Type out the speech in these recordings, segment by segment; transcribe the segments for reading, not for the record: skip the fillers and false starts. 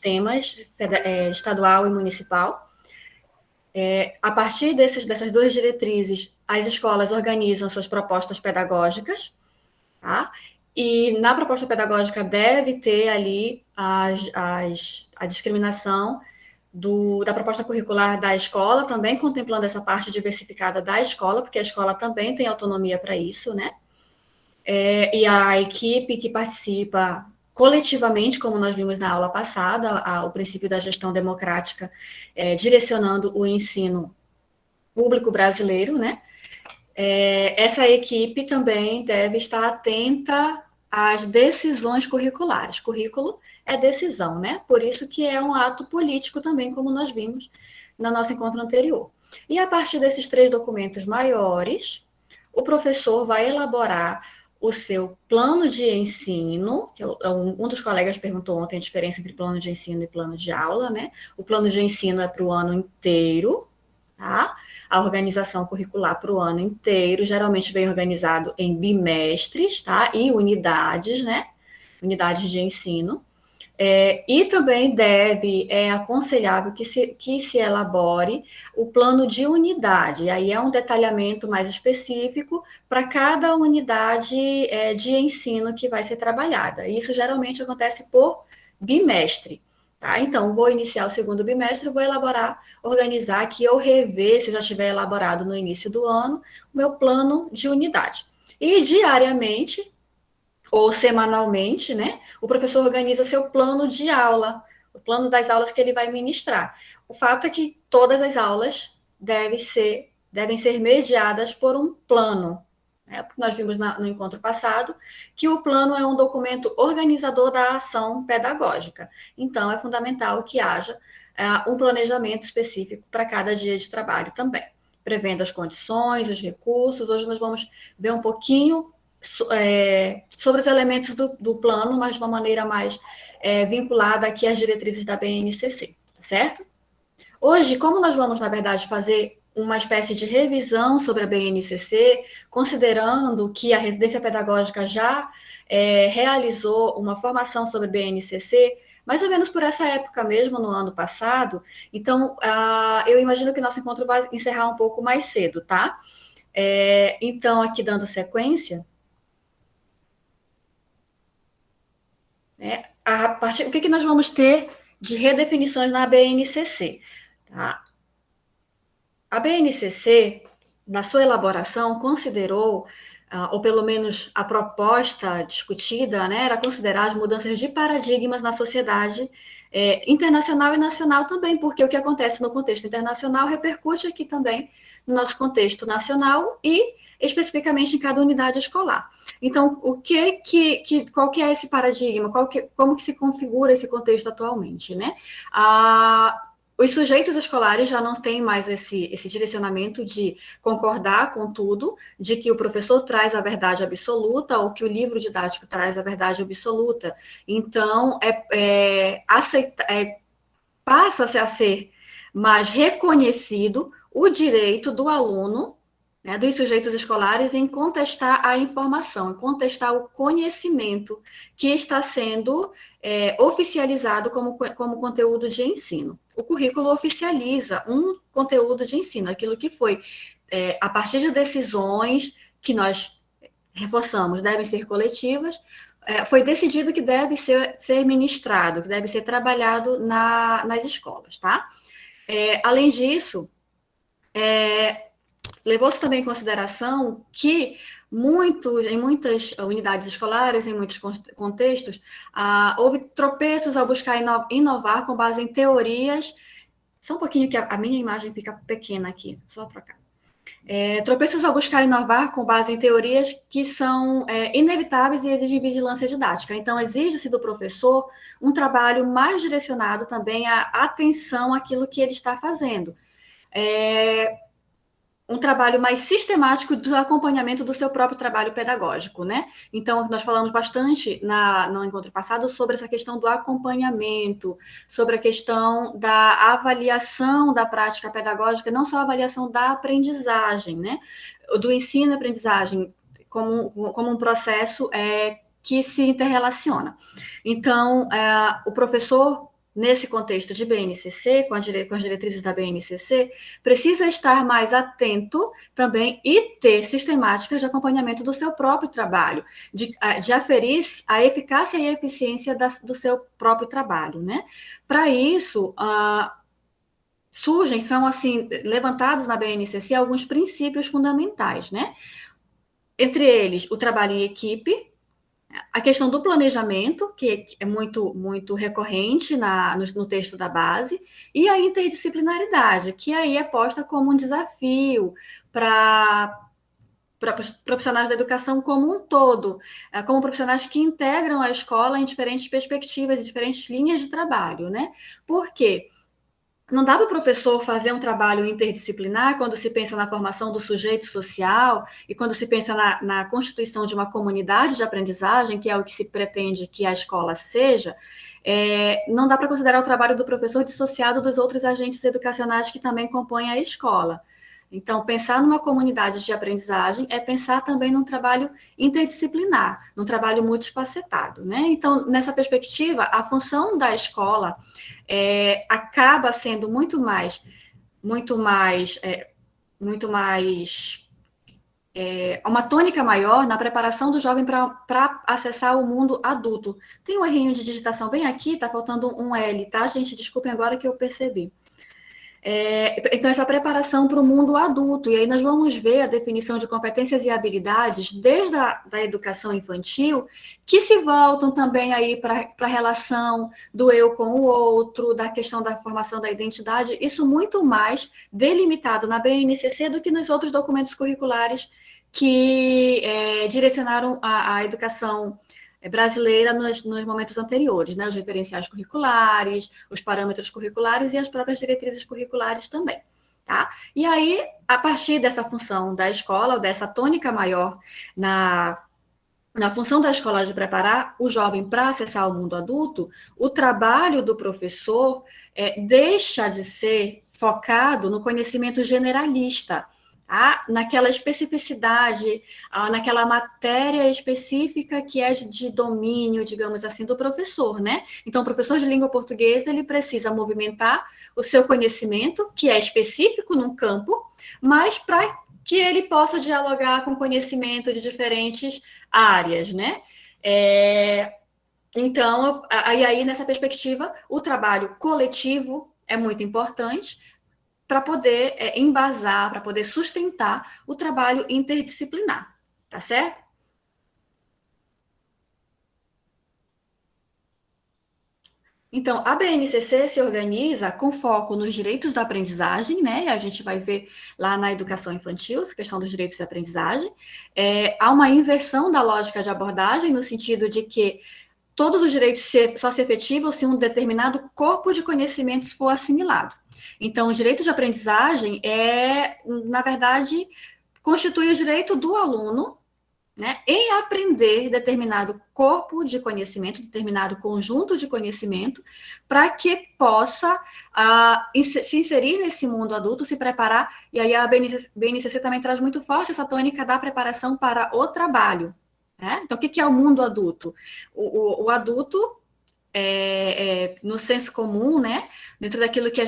temas, estadual e municipal. A partir dessas duas diretrizes, as escolas organizam suas propostas pedagógicas, tá? E na proposta pedagógica deve ter ali a discriminação da proposta curricular da escola, também contemplando essa parte diversificada da escola, porque a escola também tem autonomia para isso, né? E a equipe que participa coletivamente, como nós vimos na aula passada, o princípio da gestão democrática, direcionando o ensino público brasileiro, né? Essa equipe também deve estar atenta às decisões curriculares. Currículo é decisão, né? Por isso que é um ato político também, como nós vimos no nosso encontro anterior. E a partir desses 3 documentos maiores, o professor vai elaborar o seu plano de ensino, que um dos colegas perguntou ontem a diferença entre plano de ensino e plano de aula, né? O plano de ensino é para o ano inteiro, tá? A organização curricular para o ano inteiro, geralmente vem organizado em bimestres, tá? E unidades, né? Unidades de ensino. E também é aconselhável que se elabore o plano de unidade, e aí é um detalhamento mais específico para cada unidade de ensino que vai ser trabalhada. Isso geralmente acontece por bimestre. Tá? Então, vou iniciar o segundo bimestre, vou organizar aqui ou rever, se já estiver elaborado no início do ano, o meu plano de unidade. E diariamente, ou semanalmente, né, o professor organiza seu plano de aula, o plano das aulas que ele vai ministrar. O fato é que todas as aulas devem ser mediadas por um plano, né, porque nós vimos no encontro passado que o plano é um documento organizador da ação pedagógica. Então, é fundamental que haja um planejamento específico para cada dia de trabalho também, prevendo as condições, os recursos. Hoje nós vamos ver um pouquinho sobre os elementos do plano, mas de uma maneira mais vinculada aqui às diretrizes da BNCC, tá certo? Hoje, como nós vamos, na verdade, fazer uma espécie de revisão sobre a BNCC, considerando que a residência pedagógica já realizou uma formação sobre a BNCC, mais ou menos por essa época mesmo, no ano passado, então, eu imagino que nosso encontro vai encerrar um pouco mais cedo, tá? Então, aqui dando sequência, o que nós vamos ter de redefinições na BNCC? Tá? A BNCC, na sua elaboração, considerou, ou pelo menos a proposta discutida, né, era considerar as mudanças de paradigmas na sociedade internacional e nacional também, porque o que acontece no contexto internacional repercute aqui também no nosso contexto nacional e especificamente em cada unidade escolar. Então, qual que é esse paradigma? Como que se configura esse contexto atualmente, né? Os sujeitos escolares já não têm mais esse direcionamento de concordar com tudo, de que o professor traz a verdade absoluta ou que o livro didático traz a verdade absoluta. Então, passa-se a ser mais reconhecido o direito do aluno, né, dos sujeitos escolares, em contestar a informação, em contestar o conhecimento que está sendo oficializado como conteúdo de ensino. O currículo oficializa um conteúdo de ensino, aquilo que foi, a partir de decisões que nós reforçamos, devem ser coletivas, foi decidido que deve ser ministrado, que deve ser trabalhado nas escolas, tá? Além disso, levou-se também em consideração que em muitas unidades escolares, em muitos contextos, houve tropeços ao buscar inovar com base em teorias. Só um pouquinho que a minha imagem fica pequena aqui, só trocar. Tropeços ao buscar inovar com base em teorias que são inevitáveis e exigem vigilância didática. Então, exige-se do professor um trabalho mais direcionado também à atenção àquilo que ele está fazendo. Um trabalho mais sistemático do acompanhamento do seu próprio trabalho pedagógico, né? Então, nós falamos bastante no encontro passado sobre essa questão do acompanhamento, sobre a questão da avaliação da prática pedagógica, não só a avaliação da aprendizagem, né? Do ensino e aprendizagem como um processo que se interrelaciona. Então, o professor nesse contexto de BNCC, com as diretrizes da BNCC, precisa estar mais atento também e ter sistemáticas de acompanhamento do seu próprio trabalho, de aferir a eficácia e a eficiência do seu próprio trabalho, né? Para isso, são assim, levantados na BNCC alguns princípios fundamentais, né? Entre eles, o trabalho em equipe, a questão do planejamento, que é muito, muito recorrente no texto da base, e a interdisciplinaridade, que aí é posta como um desafio para os profissionais da educação como um todo, como profissionais que integram a escola em diferentes perspectivas e diferentes linhas de trabalho, né? Por quê? Não dá para o professor fazer um trabalho interdisciplinar quando se pensa na formação do sujeito social e quando se pensa na constituição de uma comunidade de aprendizagem, que é o que se pretende que a escola seja. Não dá para considerar o trabalho do professor dissociado dos outros agentes educacionais que também compõem a escola. Então, pensar numa comunidade de aprendizagem é pensar também num trabalho interdisciplinar, num trabalho multifacetado, né? Então, nessa perspectiva, a função da escola acaba sendo muito mais uma tônica maior na preparação do jovem para acessar o mundo adulto. Tem um errinho de digitação bem aqui, tá faltando um L, tá, gente? Desculpem agora que eu percebi. Então, essa preparação para o mundo adulto, e aí nós vamos ver a definição de competências e habilidades desde da educação infantil, que se voltam também aí para a relação do eu com o outro, da questão da formação da identidade, isso muito mais delimitado na BNCC do que nos outros documentos curriculares que direcionaram a educação brasileira nos momentos anteriores, né? Os referenciais curriculares, os parâmetros curriculares e as próprias diretrizes curriculares também, tá? E aí, a partir dessa função da escola, ou dessa tônica maior na função da escola de preparar o jovem para acessar o mundo adulto, o trabalho do professor deixa de ser focado no conhecimento generalista, naquela especificidade, naquela matéria específica que é de domínio, digamos assim, do professor, né? Então, o professor de língua portuguesa, ele precisa movimentar o seu conhecimento, que é específico num campo, mas para que ele possa dialogar com conhecimento de diferentes áreas, né? Então, aí nessa perspectiva, o trabalho coletivo é muito importante, para poder embasar, para poder sustentar o trabalho interdisciplinar, tá certo? Então, a BNCC se organiza com foco nos direitos da aprendizagem, né? E a gente vai ver lá na educação infantil, essa questão dos direitos de aprendizagem. Há uma inversão da lógica de abordagem, no sentido de que todos os direitos só se efetivam se um determinado corpo de conhecimentos for assimilado. Então, o direito de aprendizagem na verdade, constitui o direito do aluno, né, em aprender determinado corpo de conhecimento, determinado conjunto de conhecimento, para que possa se inserir nesse mundo adulto, se preparar, e aí a BNCC também traz muito forte essa tônica da preparação para o trabalho. Né? Então, o que é o mundo adulto? O adulto, no senso comum, né, dentro daquilo que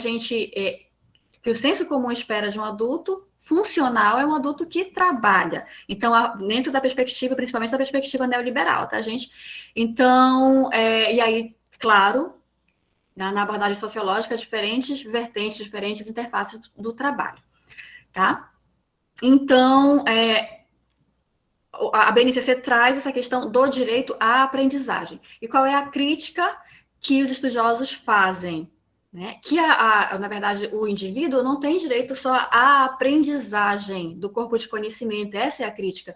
que o senso comum espera de um adulto, funcional é um adulto que trabalha. Então, dentro da perspectiva, principalmente da perspectiva neoliberal, tá, gente? Então, e aí, claro, na abordagem sociológica, diferentes vertentes, diferentes interfaces do trabalho, tá? Então, a BNCC traz essa questão do direito à aprendizagem. E qual é a crítica que os estudiosos fazem? Né? Que, na verdade, o indivíduo não tem direito só à aprendizagem do corpo de conhecimento, essa é a crítica.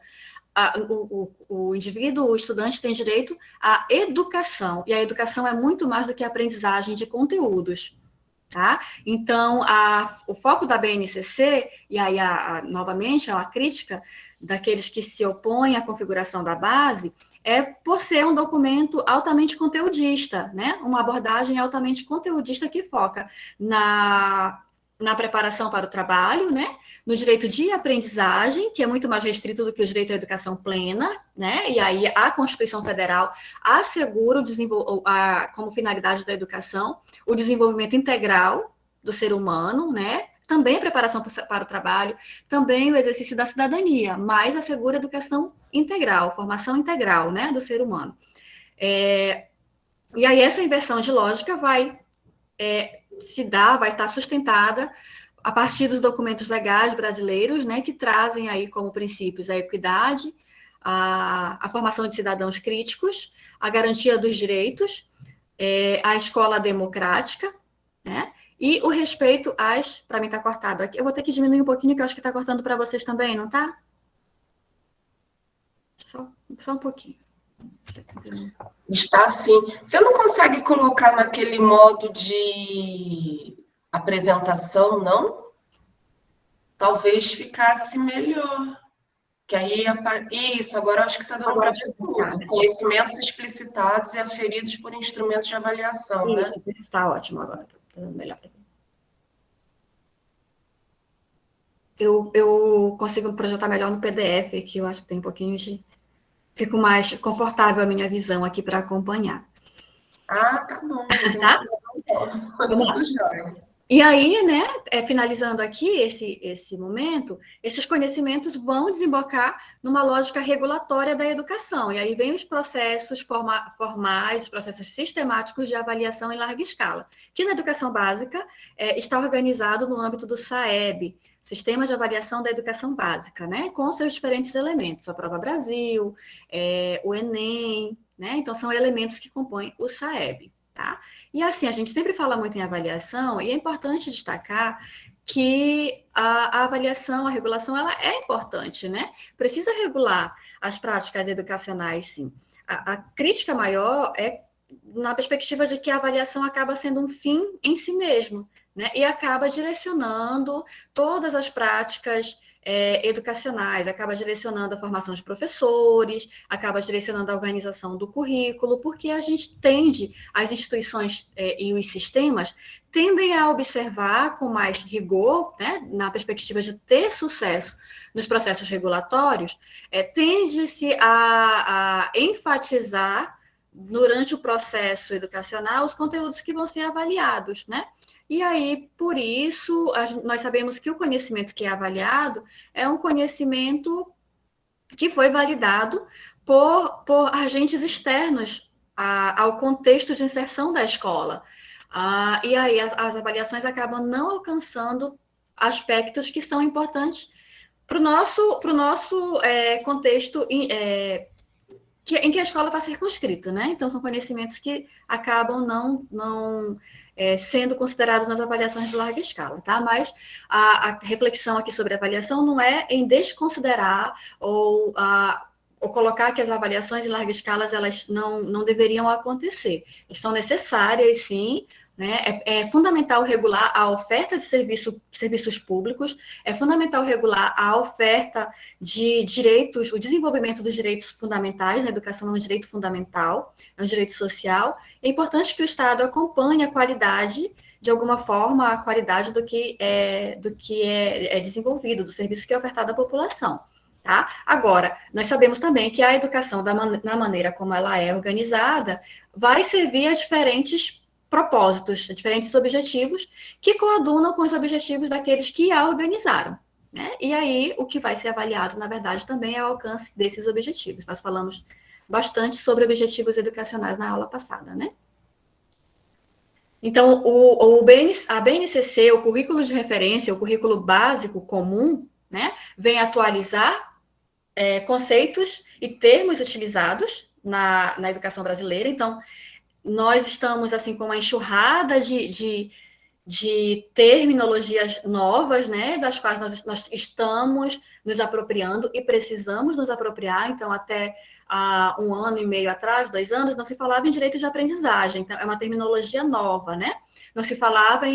O indivíduo, o estudante, tem direito à educação, e a educação é muito mais do que a aprendizagem de conteúdos. Tá? Então, o foco da BNCC, e aí, novamente, a crítica daqueles que se opõem à configuração da base, por ser um documento altamente conteudista, né? Uma abordagem altamente conteudista que foca na preparação para o trabalho, né? No direito de aprendizagem, que é muito mais restrito do que o direito à educação plena, né? E aí a Constituição Federal assegura como finalidade da educação o desenvolvimento integral do ser humano, né? Também a preparação para o trabalho, também o exercício da cidadania, mas assegura a educação integral, formação integral, né, do ser humano. E aí essa inversão de lógica vai vai estar sustentada a partir dos documentos legais brasileiros, né, que trazem aí como princípios a equidade, a formação de cidadãos críticos, a garantia dos direitos, a escola democrática, né, e o respeito às... Para mim está cortado aqui. Eu vou ter que diminuir um pouquinho, que eu acho que está cortando para vocês também, não está? Só um pouquinho. Está sim. Você não consegue colocar naquele modo de apresentação, não? Talvez ficasse melhor. Que aí, isso, agora eu acho que está dando para ver tudo. Conhecimentos explicitados e aferidos por instrumentos de avaliação, né? Isso, está ótimo agora. Está dando melhor. Eu consigo projetar melhor no PDF, que eu acho que tem um pouquinho de... Fico mais confortável a minha visão aqui para acompanhar. Ah, tá bom. Tá? Vamos lá. Tudo jóia. E aí, né, finalizando aqui esse momento, esses conhecimentos vão desembocar numa lógica regulatória da educação. E aí vem os processos formais, os processos sistemáticos de avaliação em larga escala, que na educação básica está organizado no âmbito do SAEB, Sistema de Avaliação da Educação Básica, né, com seus diferentes elementos, a Prova Brasil, o Enem, né, então são elementos que compõem o SAEB. Tá? E assim, a gente sempre fala muito em avaliação, e é importante destacar que a avaliação, a regulação, ela é importante, né? Precisa regular as práticas educacionais, sim. A crítica maior é na perspectiva de que a avaliação acaba sendo um fim em si mesmo, né? E acaba direcionando todas as práticas educacionais, acaba direcionando a formação de professores, acaba direcionando a organização do currículo, porque a gente tende, as instituições e os sistemas tendem a observar com mais rigor, né, na perspectiva de ter sucesso nos processos regulatórios, tende-se a enfatizar durante o processo educacional os conteúdos que vão ser avaliados, né? E aí, por isso, nós sabemos que o conhecimento que é avaliado é um conhecimento que foi validado por agentes externos ao contexto de inserção da escola. E aí, as avaliações acabam não alcançando aspectos que são importantes para o nosso contexto em que a escola está circunscrita, né? Então, são conhecimentos que acabam não sendo considerados nas avaliações de larga escala, tá? Mas a reflexão aqui sobre a avaliação não é em desconsiderar ou colocar que as avaliações em larga escala elas não deveriam acontecer. São necessárias, sim, né? É fundamental regular a oferta de serviços públicos, é fundamental regular a oferta de direitos, o desenvolvimento dos direitos fundamentais. Na educação é um direito fundamental, é um direito social. É importante que o Estado acompanhe a qualidade, de alguma forma, a qualidade do que é desenvolvido, do serviço que é ofertado à população. Tá? Agora, nós sabemos também que a educação, na maneira como ela é organizada, vai servir a diferentes propósitos, diferentes objetivos que coadunam com os objetivos daqueles que a organizaram, né? E aí, o que vai ser avaliado, na verdade, também é o alcance desses objetivos. Nós falamos bastante sobre objetivos educacionais na aula passada, né? Então, a BNCC, o currículo de referência, o currículo básico comum, né, vem atualizar conceitos e termos utilizados na educação brasileira. Então, nós estamos assim com uma enxurrada de terminologias novas, né, das quais nós estamos nos apropriando e precisamos nos apropriar. Então, até há 1 ano e meio atrás, 2 anos, não se falava em direito de aprendizagem. Então, é uma terminologia nova, né? Não se falava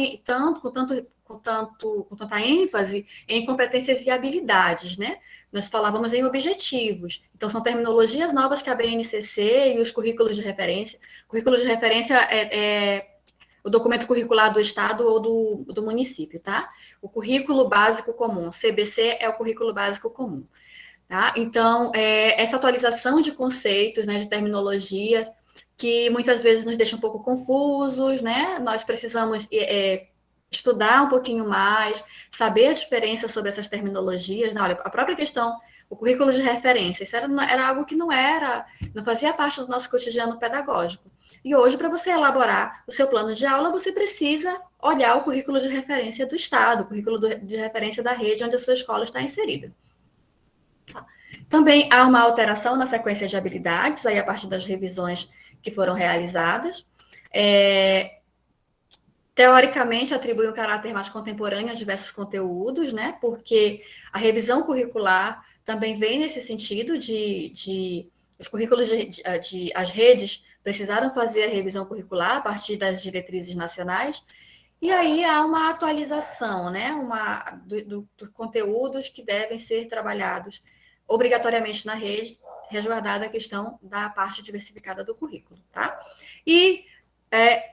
com tanta ênfase em competências e habilidades, né? Nós falávamos em objetivos. Então, são terminologias novas que a BNCC e os currículos de referência. Currículos de referência o documento curricular do Estado ou do município, tá? O currículo básico comum, CBC é o currículo básico comum, tá? Então, essa atualização de conceitos, né, de terminologia, que muitas vezes nos deixa um pouco confusos, né? Nós precisamos estudar um pouquinho mais, saber a diferença sobre essas terminologias, né? Olha, a própria questão, o currículo de referência, isso era algo que não fazia parte do nosso cotidiano pedagógico. E hoje, para você elaborar o seu plano de aula, você precisa olhar o currículo de referência do Estado, o currículo de referência da rede onde a sua escola está inserida. Também há uma alteração na sequência de habilidades, aí a partir das revisões que foram realizadas. Teoricamente, atribui um caráter mais contemporâneo a diversos conteúdos, né? Porque a revisão curricular também vem nesse sentido de os currículos as redes precisaram fazer a revisão curricular a partir das diretrizes nacionais, e aí há uma atualização, né? Dos conteúdos que devem ser trabalhados obrigatoriamente na rede, resguardada a questão da parte diversificada do currículo, tá? E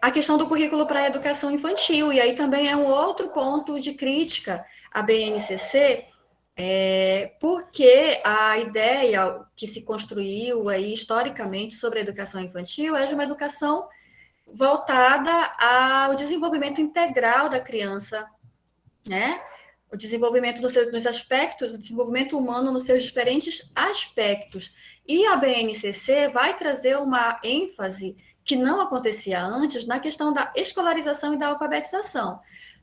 a questão do currículo para a educação infantil, e aí também é um outro ponto de crítica à BNCC, porque a ideia que se construiu aí historicamente sobre a educação infantil é de uma educação voltada ao desenvolvimento integral da criança, né? O desenvolvimento dos aspectos, o desenvolvimento humano nos seus diferentes aspectos. E a BNCC vai trazer uma ênfase que não acontecia antes na questão da escolarização e da alfabetização.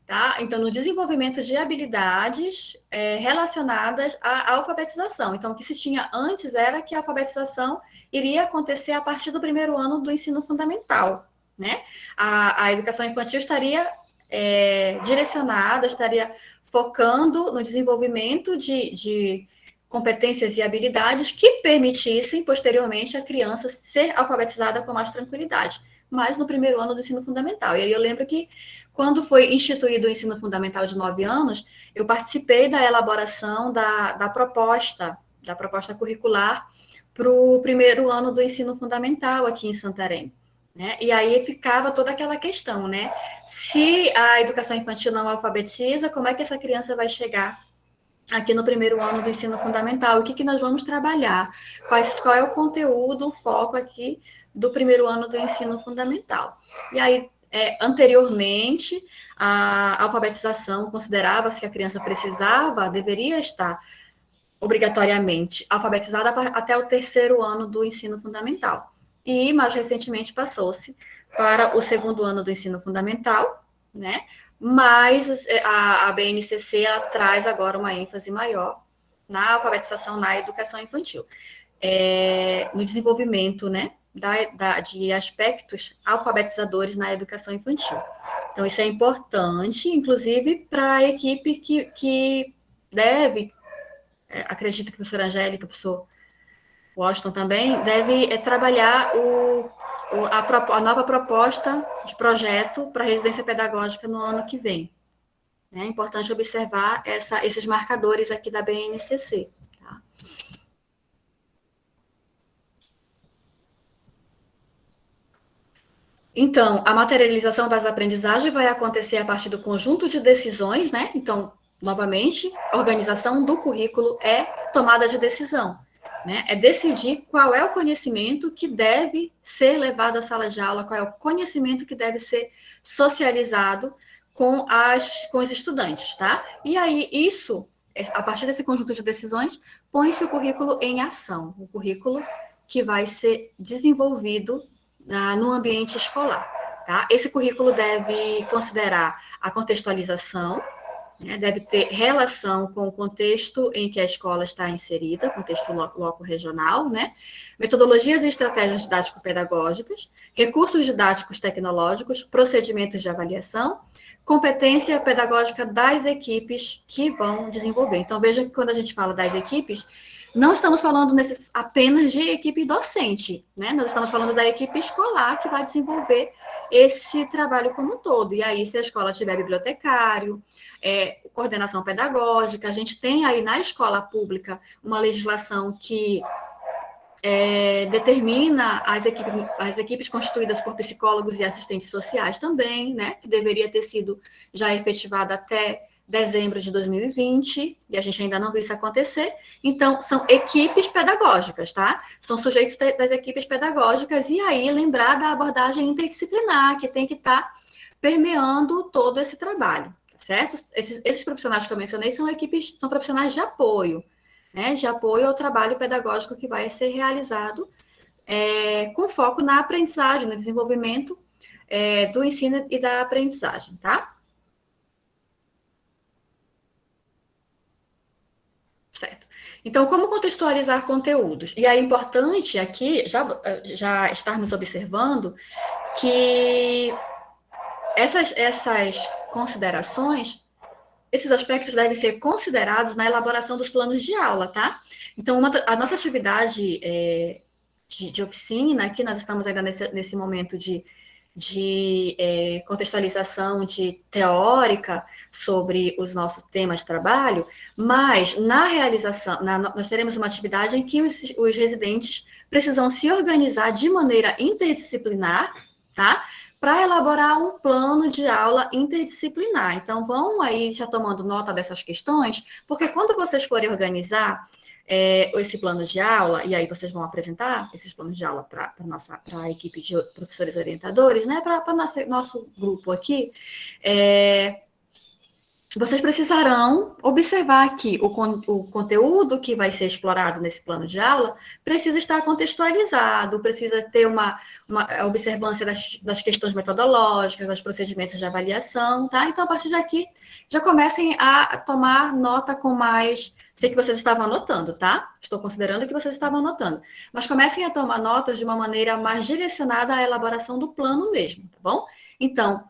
Tá? Então, no desenvolvimento de habilidades relacionadas à alfabetização. Então, o que se tinha antes era que a alfabetização iria acontecer a partir do primeiro ano do ensino fundamental, né? A educação infantil estaria direcionada, estaria focando no desenvolvimento de competências e habilidades que permitissem, posteriormente, a criança ser alfabetizada com mais tranquilidade, mas no primeiro ano do ensino fundamental. E aí eu lembro que, quando foi instituído o ensino fundamental de 9 anos, eu participei da elaboração da proposta curricular para o primeiro ano do ensino fundamental aqui em Santarém. Né? E aí ficava toda aquela questão, né? Se a educação infantil não alfabetiza, como é que essa criança vai chegar aqui no primeiro ano do ensino fundamental? O que nós vamos trabalhar? Qual é o conteúdo, o foco aqui do primeiro ano do ensino fundamental? E aí, anteriormente, a alfabetização considerava-se que a criança deveria estar obrigatoriamente alfabetizada até o terceiro ano do ensino fundamental. E, mais recentemente, passou-se para o segundo ano do ensino fundamental, né? Mas a BNCC traz agora uma ênfase maior na alfabetização na educação infantil, no desenvolvimento, né, de aspectos alfabetizadores na educação infantil. Então, isso é importante, inclusive, para a equipe que deve, acredito que o professor Angélica, o professor Washington também, deve trabalhar a nova proposta de projeto para residência pedagógica no ano que vem. É importante observar esses marcadores aqui da BNCC. Tá? Então, a materialização das aprendizagens vai acontecer a partir do conjunto de decisões, né? Então, novamente, a organização do currículo é tomada de decisão. Né? É decidir qual é o conhecimento que deve ser levado à sala de aula, qual é o conhecimento que deve ser socializado com os estudantes, tá? E aí, a partir desse conjunto de decisões, põe-se o currículo em ação, o currículo que vai ser desenvolvido no ambiente escolar, tá? Esse currículo deve considerar a contextualização, deve ter relação com o contexto em que a escola está inserida, contexto loco-regional, né? Metodologias e estratégias didático-pedagógicas, recursos didáticos tecnológicos, procedimentos de avaliação, competência pedagógica das equipes que vão desenvolver. Então, veja que quando a gente fala das equipes, não estamos falando apenas de equipe docente, né? Nós estamos falando da equipe escolar que vai desenvolver esse trabalho como um todo. E aí, se a escola tiver bibliotecário, coordenação pedagógica, a gente tem aí na escola pública uma legislação que determina as equipes constituídas por psicólogos e assistentes sociais também, né, que deveria ter sido já efetivada até dezembro de 2020, e a gente ainda não viu isso acontecer. Então, são equipes pedagógicas, tá? São sujeitos das equipes pedagógicas, e aí lembrar da abordagem interdisciplinar, que tem que estar permeando todo esse trabalho, certo? Esses profissionais que eu mencionei são profissionais de apoio, né, de apoio ao trabalho pedagógico que vai ser realizado com foco na aprendizagem, no desenvolvimento do ensino e da aprendizagem, tá? Certo. Então, como contextualizar conteúdos? E é importante aqui já estarmos observando que essas considerações, esses aspectos devem ser considerados na elaboração dos planos de aula, tá? Então, a nossa atividade de oficina, aqui nós estamos ainda nesse momento de contextualização teórica sobre os nossos temas de trabalho, mas na realização, nós teremos uma atividade em que os residentes precisam se organizar de maneira interdisciplinar, tá? Para elaborar um plano de aula interdisciplinar. Então, vão aí já tomando nota dessas questões, porque quando vocês forem organizar esse plano de aula, e aí vocês vão apresentar esses planos de aula para a equipe de professores orientadores, né, para nosso grupo aqui, vocês precisarão observar que o conteúdo que vai ser explorado nesse plano de aula precisa estar contextualizado, precisa ter uma observância das questões metodológicas, dos procedimentos de avaliação, tá? Então, a partir daqui, já comecem a tomar nota com mais... Sei que vocês estavam anotando, tá? Estou considerando que vocês estavam anotando. Mas comecem a tomar notas de uma maneira mais direcionada à elaboração do plano mesmo, tá bom? Então,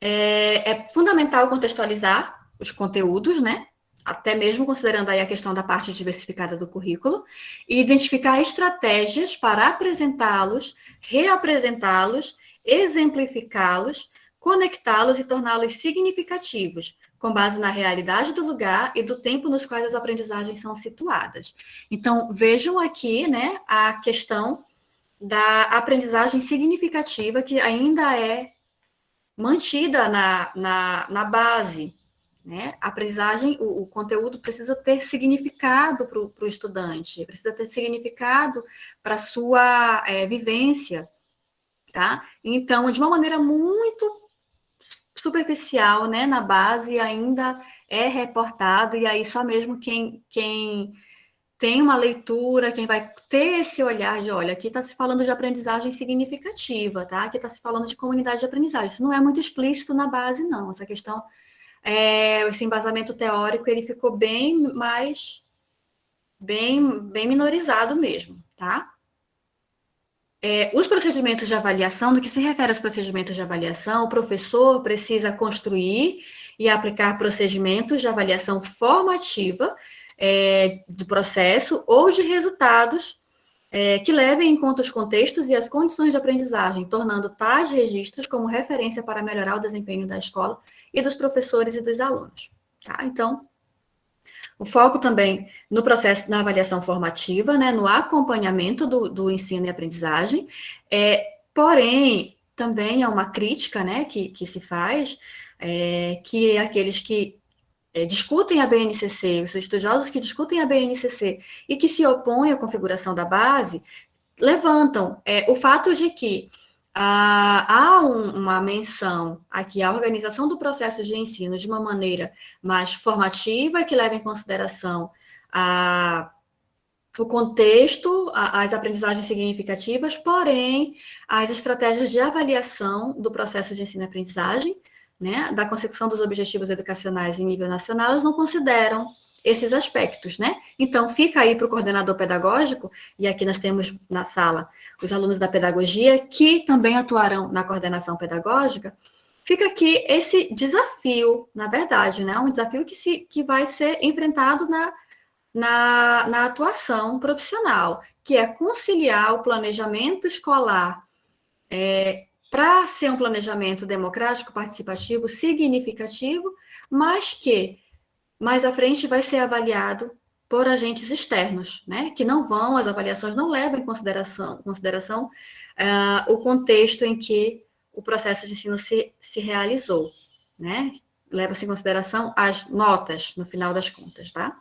é fundamental contextualizar os conteúdos, né? Até mesmo considerando aí a questão da parte diversificada do currículo, e identificar estratégias para apresentá-los, reapresentá-los, exemplificá-los, conectá-los e torná-los significativos, com base na realidade do lugar e do tempo nos quais as aprendizagens são situadas. Então, vejam aqui, né, a questão da aprendizagem significativa, que ainda é mantida na base, né? A aprendizagem, o conteúdo precisa ter significado para o estudante, precisa ter significado para a sua vivência, tá? Então, de uma maneira muito superficial, né, na base, ainda é reportado, e aí só mesmo quem tem uma leitura, quem vai ter esse olhar de, olha, aqui está se falando de aprendizagem significativa, tá? Aqui está se falando de comunidade de aprendizagem. Isso não é muito explícito na base, não. Essa questão, esse embasamento teórico, ele ficou bem minorizado mesmo, tá? Os procedimentos de avaliação, no que se refere aos procedimentos de avaliação, o professor precisa construir e aplicar procedimentos de avaliação formativa do processo ou de resultados que levem em conta os contextos e as condições de aprendizagem, tornando tais registros como referência para melhorar o desempenho da escola e dos professores e dos alunos. Tá? Então, o foco também no processo, na avaliação formativa, né, no acompanhamento do ensino e aprendizagem, porém, também é uma crítica, né, que se faz, que é aqueles que discutem a BNCC, os estudiosos que discutem a BNCC e que se opõem à configuração da base, levantam o fato de que há uma menção aqui à organização do processo de ensino de uma maneira mais formativa, que leva em consideração o contexto, as aprendizagens significativas, porém, as estratégias de avaliação do processo de ensino e aprendizagem, né, da consecução dos objetivos educacionais em nível nacional, eles não consideram esses aspectos, né? Então, fica aí para o coordenador pedagógico, e aqui nós temos na sala os alunos da pedagogia, que também atuarão na coordenação pedagógica, fica aqui esse desafio, na verdade, né? Um desafio que vai ser enfrentado na atuação profissional, que é conciliar o planejamento escolar para ser um planejamento democrático, participativo, significativo, mas que mais à frente vai ser avaliado por agentes externos, né? Que não vão, as avaliações não levam em consideração o contexto em que o processo de ensino se realizou, né? Leva-se em consideração as notas, no final das contas, tá?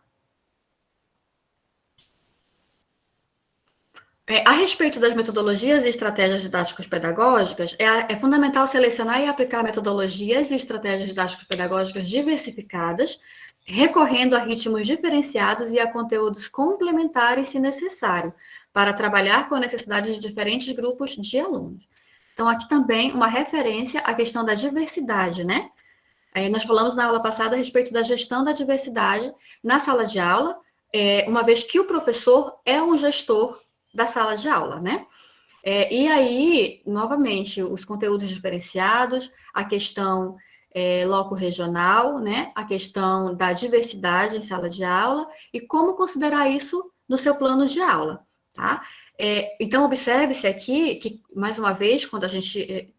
A respeito das metodologias e estratégias didáticos pedagógicas, é fundamental selecionar e aplicar metodologias e estratégias didáticos pedagógicas diversificadas, recorrendo a ritmos diferenciados e a conteúdos complementares, se necessário, para trabalhar com a necessidade de diferentes grupos de alunos. Então, aqui também uma referência à questão da diversidade, né? Nós falamos na aula passada a respeito da gestão da diversidade na sala de aula, uma vez que o professor é um gestor da sala de aula, né? E aí, novamente, os conteúdos diferenciados, a questão loco-regional, né? A questão da diversidade em sala de aula e como considerar isso no seu plano de aula, tá? Então, observe-se aqui que, mais uma vez, quando a gente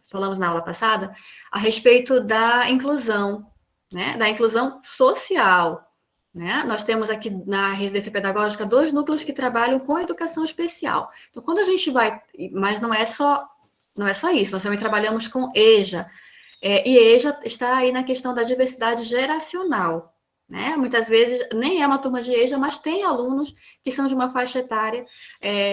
falamos na aula passada, a respeito da inclusão, né? Da inclusão social, né? Nós temos aqui na residência pedagógica 2 núcleos que trabalham com educação especial. Então, quando a gente vai, mas não é só isso, nós também trabalhamos com EJA. E EJA está aí na questão da diversidade geracional, né? Muitas vezes nem é uma turma de EJA, mas tem alunos que são de uma faixa etária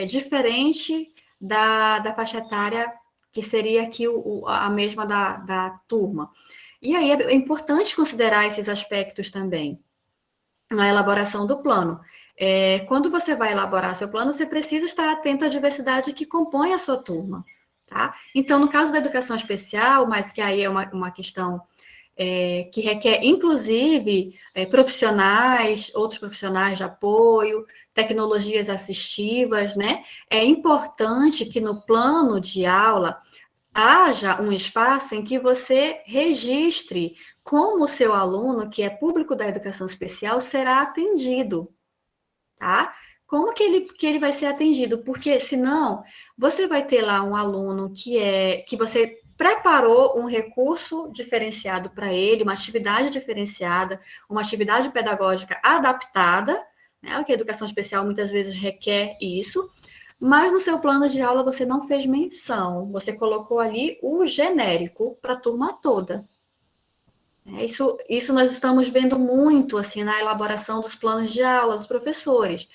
diferente da faixa etária que seria aqui a mesma da turma. E aí é importante considerar esses aspectos também na elaboração do plano. Quando você vai elaborar seu plano, você precisa estar atento à diversidade que compõe a sua turma, tá? Então, no caso da educação especial, mas que aí é uma questão que requer, inclusive, outros profissionais de apoio, tecnologias assistivas, né? É importante que no plano de aula haja um espaço em que você registre como o seu aluno, que é público da educação especial, será atendido, tá? Como que ele vai ser atendido? Porque senão você vai ter lá um aluno que você preparou um recurso diferenciado para ele, uma atividade diferenciada, uma atividade pedagógica adaptada, né? Que a educação especial muitas vezes requer isso, mas no seu plano de aula você não fez menção, você colocou ali o genérico para a turma toda. Isso nós estamos vendo muito assim na elaboração dos planos de aula dos professores.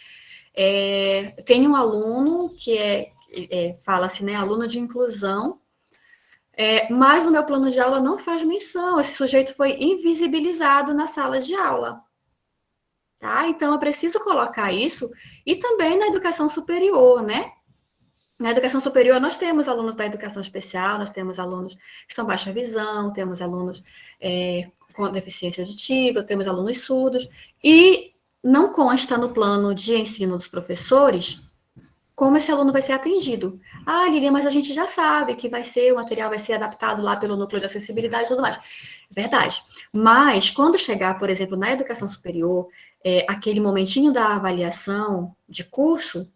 Tem um aluno que fala-se, né, aluno de inclusão, mas no meu plano de aula não faz menção, esse sujeito foi invisibilizado na sala de aula. Tá? Então, eu preciso colocar isso, e também na educação superior, né? Na educação superior, nós temos alunos da educação especial, nós temos alunos que são baixa visão, temos alunos com deficiência auditiva, temos alunos surdos, e não consta no plano de ensino dos professores como esse aluno vai ser atendido. Ah, Lilian, mas a gente já sabe que o material vai ser adaptado lá pelo núcleo de acessibilidade e tudo mais. Verdade. Mas, quando chegar, por exemplo, na educação superior, aquele momentinho da avaliação de curso,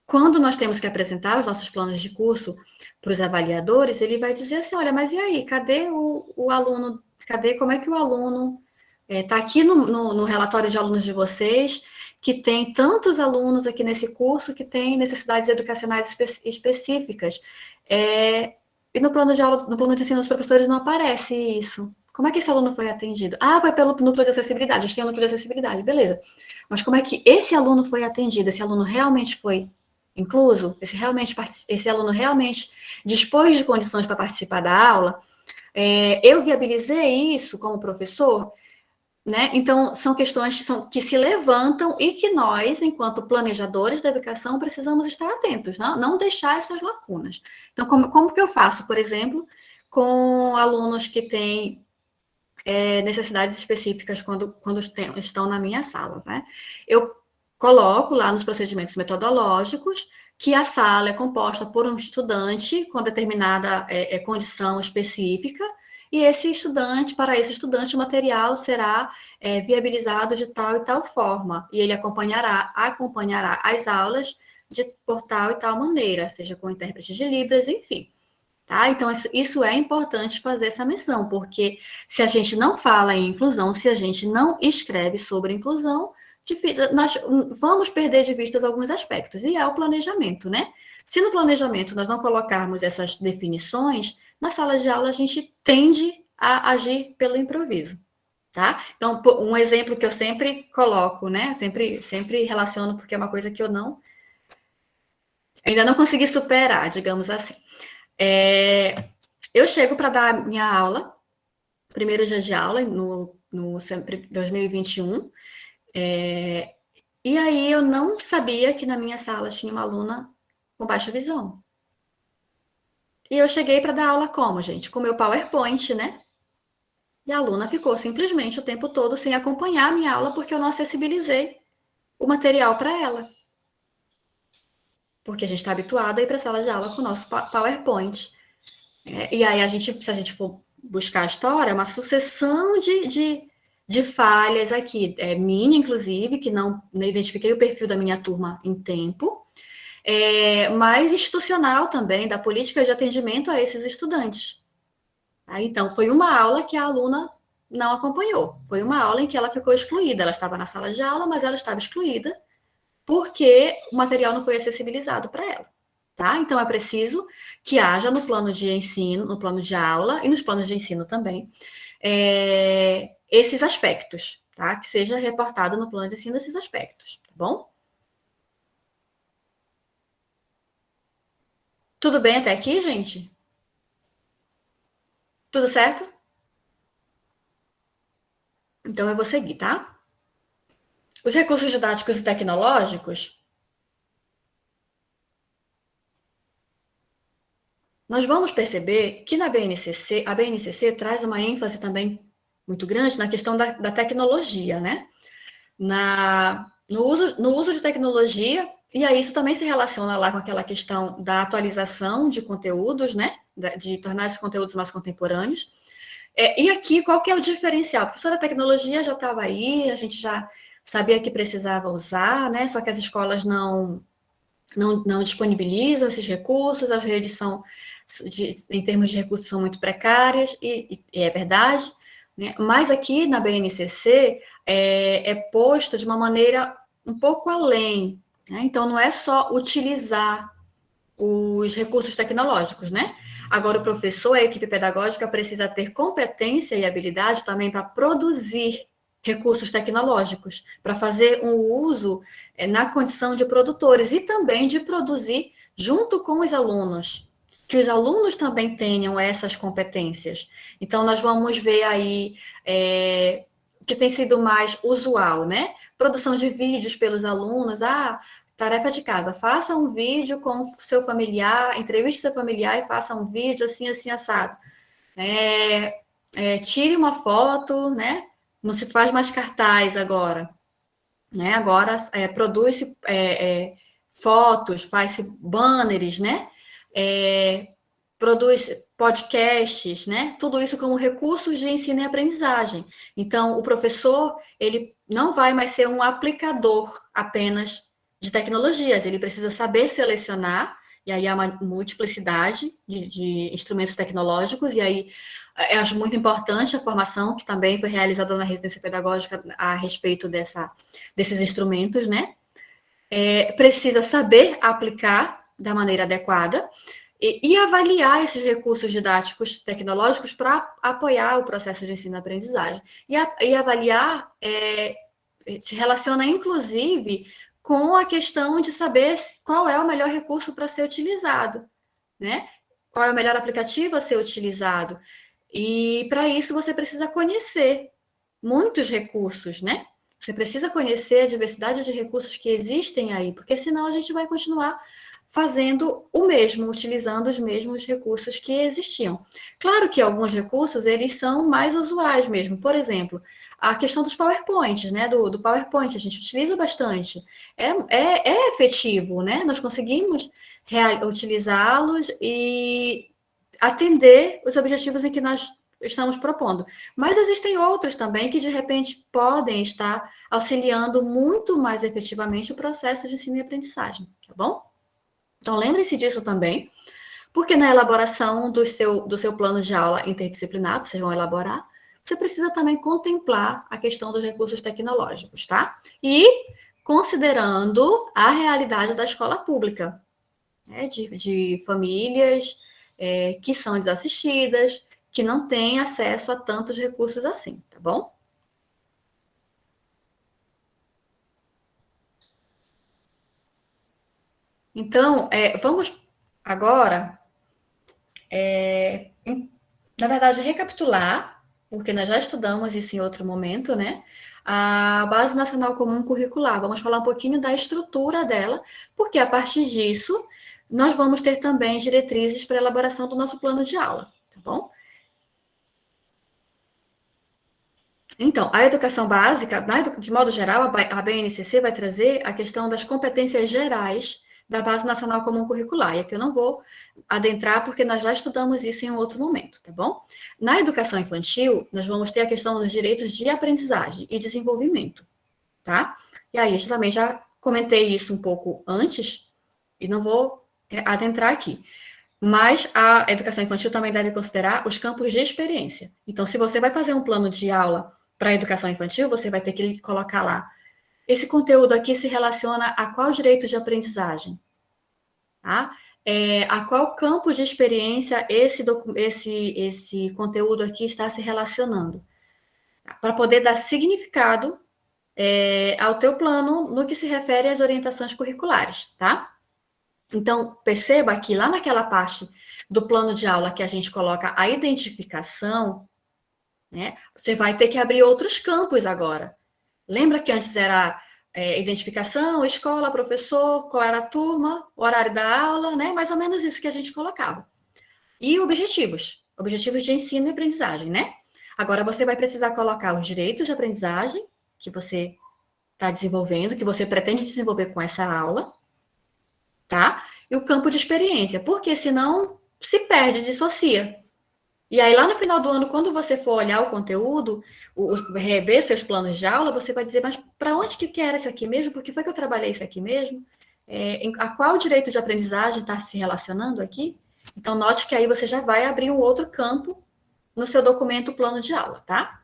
quando nós temos que apresentar os nossos planos de curso para os avaliadores, ele vai dizer assim, olha, mas e aí, cadê o aluno, como é que o aluno está aqui no relatório de alunos de vocês, que tem tantos alunos aqui nesse curso que tem necessidades educacionais específicas. E no plano de aula, no plano de ensino dos professores não aparece isso. Como é que esse aluno foi atendido? Ah, foi pelo núcleo de acessibilidade, a gente tem o núcleo de acessibilidade, beleza. Mas como é que esse aluno foi atendido? Esse aluno realmente foi incluso? Esse aluno realmente dispôs de condições para participar da aula? Eu viabilizei isso como professor? Né? Então, são questões que se levantam e que nós, enquanto planejadores da educação, precisamos estar atentos, não deixar essas lacunas. Então, como que eu faço, por exemplo, com alunos que têm necessidades específicas quando estão na minha sala, né? Eu coloco lá nos procedimentos metodológicos que a sala é composta por um estudante com determinada condição específica, e para esse estudante, o material será viabilizado de tal e tal forma, e ele acompanhará as aulas por tal e tal maneira, seja com intérprete de Libras, enfim. Tá? Então, isso é importante fazer essa menção, porque se a gente não fala em inclusão, se a gente não escreve sobre inclusão, nós vamos perder de vista alguns aspectos, e é o planejamento, né? Se no planejamento nós não colocarmos essas definições, na sala de aula a gente tende a agir pelo improviso, tá? Então, um exemplo que eu sempre coloco, né? Sempre relaciono, porque é uma coisa que eu ainda não consegui superar, digamos assim. Eu chego para dar minha aula, primeiro dia de aula, no 2021, e aí eu não sabia que na minha sala tinha uma aluna com baixa visão. E eu cheguei para dar aula como, gente? Com meu PowerPoint, né? E a aluna ficou simplesmente o tempo todo sem acompanhar a minha aula porque eu não acessibilizei o material para ela. Porque a gente está habituado a ir para a sala de aula com o nosso PowerPoint. E aí, se a gente for buscar a história, é uma sucessão de falhas aqui. Minha, inclusive, que não identifiquei o perfil da minha turma em tempo, mas institucional também, da política de atendimento a esses estudantes. Então, foi uma aula que a aluna não acompanhou. Foi uma aula em que ela ficou excluída. Ela estava na sala de aula, mas ela estava excluída porque o material não foi acessibilizado para ela. Tá? Então, é preciso que haja no plano de ensino, no plano de aula e nos planos de ensino também, esses aspectos, tá? Que seja reportado no plano de ensino esses aspectos, tá bom? Tudo bem até aqui, gente? Tudo certo? Então, eu vou seguir, tá? Os recursos didáticos e tecnológicos, nós vamos perceber que na BNCC, a BNCC traz uma ênfase também muito grande na questão da tecnologia, né? No uso de tecnologia, e aí isso também se relaciona lá com aquela questão da atualização de conteúdos, né? De tornar esses conteúdos mais contemporâneos. E aqui, qual que é o diferencial? A professora da tecnologia já estava aí, a gente já sabia que precisava usar, né? Só que as escolas não disponibilizam esses recursos, as redes são, em termos de recursos, são muito precárias, e é verdade, né? Mas aqui na BNCC é posto de uma maneira um pouco além, né? Então, não é só utilizar os recursos tecnológicos, né? Agora, o professor, a equipe pedagógica precisa ter competência e habilidade também para produzir recursos tecnológicos, para fazer um uso na condição de produtores e também de produzir junto com os alunos, que os alunos também tenham essas competências. Então, nós vamos ver aí o que tem sido mais usual, né? Produção de vídeos pelos alunos, tarefa de casa, faça um vídeo com seu familiar, entreviste seu familiar e faça um vídeo assim, assim, assado. Tire uma foto, né? Não se faz mais cartaz agora, né? Agora produz-se fotos, faz-se banners, né? Produz podcasts, né? Tudo isso como recursos de ensino e aprendizagem. Então, o professor, ele não vai mais ser um aplicador apenas de tecnologias, ele precisa saber selecionar, e aí há uma multiplicidade de instrumentos tecnológicos, e aí eu acho muito importante a formação que também foi realizada na residência pedagógica a respeito desses instrumentos, né? Precisa saber aplicar da maneira adequada e avaliar esses recursos didáticos tecnológicos para apoiar o processo de ensino-aprendizagem. E avaliar se relaciona, inclusive, com a questão de saber qual é o melhor recurso para ser utilizado, né? Qual é o melhor aplicativo a ser utilizado. E, para isso, você precisa conhecer muitos recursos, né? Você precisa conhecer a diversidade de recursos que existem aí, porque senão a gente vai continuar fazendo o mesmo, utilizando os mesmos recursos que existiam. Claro que alguns recursos, eles são mais usuais mesmo. Por exemplo, a questão dos PowerPoints, né? Do PowerPoint, a gente utiliza bastante. É efetivo, né? Nós conseguimos utilizá-los e atender os objetivos em que nós estamos propondo. Mas existem outros também que, de repente, podem estar auxiliando muito mais efetivamente o processo de ensino e aprendizagem, tá bom? Então, lembre-se disso também, porque na elaboração do seu plano de aula interdisciplinar, vocês vão elaborar, você precisa também contemplar a questão dos recursos tecnológicos, tá? E considerando a realidade da escola pública, né, de famílias que são desassistidas, que não têm acesso a tantos recursos assim, tá bom? Então, vamos agora, na verdade, recapitular, porque nós já estudamos isso em outro momento, né? A Base Nacional Comum Curricular. Vamos falar um pouquinho da estrutura dela, porque a partir disso, nós vamos ter também diretrizes para a elaboração do nosso plano de aula, tá bom? Então, a educação básica, de modo geral, a BNCC vai trazer a questão das competências gerais da Base Nacional Comum Curricular. E aqui eu não vou adentrar, porque nós já estudamos isso em um outro momento, tá bom? Na educação infantil, nós vamos ter a questão dos direitos de aprendizagem e desenvolvimento, tá? E aí, eu também já comentei isso um pouco antes, e não vou adentrar aqui. Mas a educação infantil também deve considerar os campos de experiência. Então, se você vai fazer um plano de aula para a educação infantil, você vai ter que colocar lá. Esse conteúdo aqui se relaciona a qual direito de aprendizagem? Tá? A qual campo de experiência esse conteúdo aqui está se relacionando? Para poder dar significado ao teu plano no que se refere às orientações curriculares, tá? Então, perceba que lá naquela parte do plano de aula que a gente coloca a identificação, né, você vai ter que abrir outros campos agora. Lembra que antes era identificação, escola, professor, qual era a turma, o horário da aula, né? Mais ou menos isso que a gente colocava. E objetivos de ensino e aprendizagem, né? Agora você vai precisar colocar os direitos de aprendizagem que você está desenvolvendo, que você pretende desenvolver com essa aula, tá? E o campo de experiência, porque senão se perde, dissocia. E aí, lá no final do ano, quando você for olhar o conteúdo, rever seus planos de aula, você vai dizer, mas para onde que era isso aqui mesmo? Por que foi que eu trabalhei isso aqui mesmo? A qual direito de aprendizagem está se relacionando aqui? Então, note que aí você já vai abrir um outro campo no seu documento plano de aula, tá?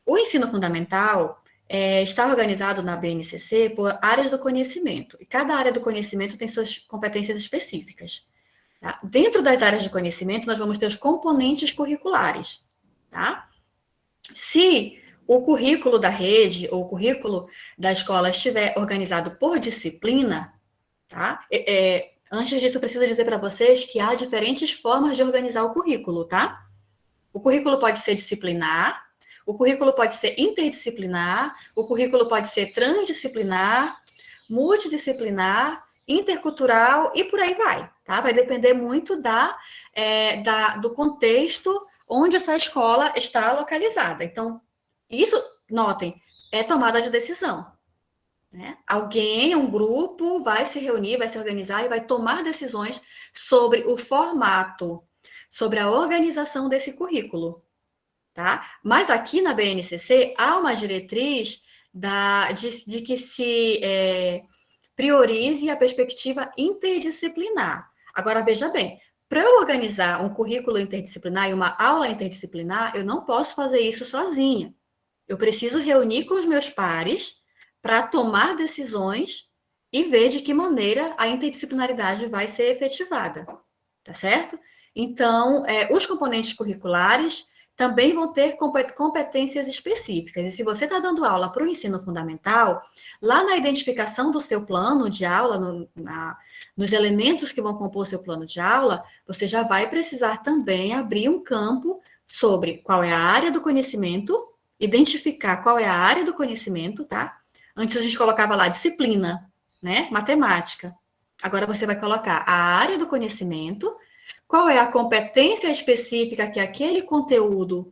O ensino fundamental está organizado na BNCC por áreas do conhecimento. E cada área do conhecimento tem suas competências específicas. Tá? Dentro das áreas de conhecimento, nós vamos ter os componentes curriculares. Tá? Se o currículo da rede ou o currículo da escola estiver organizado por disciplina, tá? Antes disso, eu preciso dizer para vocês que há diferentes formas de organizar o currículo, tá? O currículo pode ser disciplinar, o currículo pode ser interdisciplinar, o currículo pode ser transdisciplinar, multidisciplinar, intercultural e por aí vai, tá? Vai depender muito do contexto onde essa escola está localizada. Então, isso, notem, é tomada de decisão, né? Alguém, um grupo, vai se reunir, vai se organizar e vai tomar decisões sobre o formato, sobre a organização desse currículo, tá? Mas aqui na BNCC há uma diretriz de que se priorize a perspectiva interdisciplinar. Agora, veja bem, para eu organizar um currículo interdisciplinar e uma aula interdisciplinar, eu não posso fazer isso sozinha. Eu preciso reunir com os meus pares para tomar decisões e ver de que maneira a interdisciplinaridade vai ser efetivada, tá certo? Então, os componentes curriculares também vão ter competências específicas. E se você está dando aula para o ensino fundamental, lá na identificação do seu plano de aula, nos elementos que vão compor o seu plano de aula, você já vai precisar também abrir um campo sobre qual é a área do conhecimento, identificar qual é a área do conhecimento, tá? Antes a gente colocava lá disciplina, né? Matemática. Agora você vai colocar a área do conhecimento, qual é a competência específica que aquele conteúdo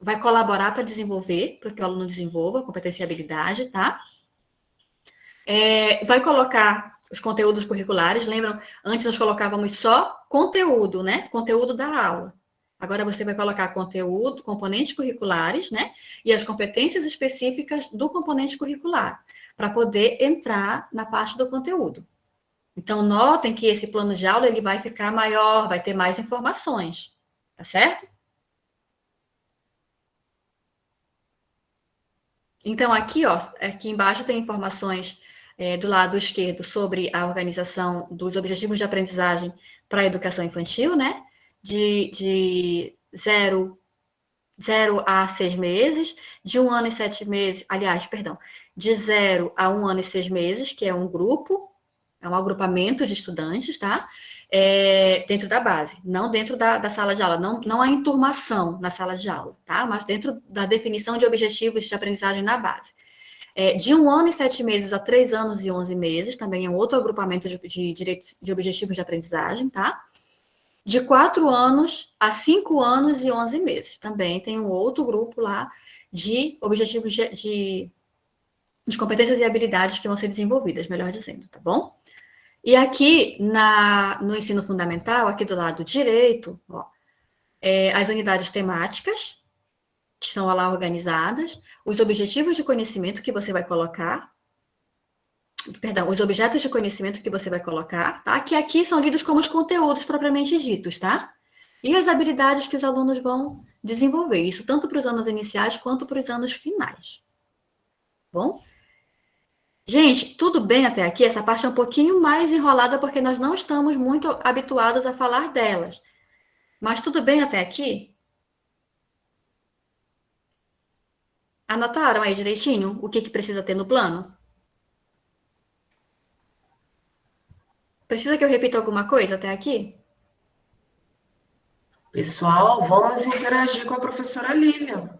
vai colaborar para desenvolver, para que o aluno desenvolva, competência e habilidade, tá? Vai colocar os conteúdos curriculares, lembram? Antes nós colocávamos só conteúdo, né? Conteúdo da aula. Agora você vai colocar conteúdo, componentes curriculares, né? E as competências específicas do componente curricular, para poder entrar na parte do conteúdo. Então, notem que esse plano de aula ele vai ficar maior, vai ter mais informações, tá certo? Então, aqui, ó, aqui embaixo tem informações do lado esquerdo sobre a organização dos objetivos de aprendizagem para a educação infantil, né? De 0 a 6 meses, de 1 ano e 7 meses, aliás, perdão, de 0 a 1 ano e 6 meses, que é um grupo, é um agrupamento de estudantes, tá? Dentro da base, não dentro da sala de aula, não há enturmação na sala de aula, tá? Mas dentro da definição de objetivos de aprendizagem na base. De 1 ano e 7 meses a 3 anos e 11 meses, também é um outro agrupamento de objetivos de aprendizagem, tá? De 4 anos a 5 anos e 11 meses. Também tem um outro grupo lá de objetivos de competências e habilidades que vão ser desenvolvidas, melhor dizendo, tá bom? E aqui no ensino fundamental, aqui do lado direito, ó, as unidades temáticas, que são lá organizadas, os objetivos de conhecimento que você vai colocar, perdão, os objetos de conhecimento que você vai colocar, tá? Que aqui são lidos como os conteúdos propriamente ditos, tá? E as habilidades que os alunos vão desenvolver, isso tanto para os anos iniciais quanto para os anos finais. Bom? Gente, tudo bem até aqui? Essa parte é um pouquinho mais enrolada porque nós não estamos muito habituados a falar delas. Mas tudo bem até aqui? Anotaram aí direitinho o que precisa ter no plano? Precisa que eu repita alguma coisa até aqui? Pessoal, vamos interagir com a professora Lilian.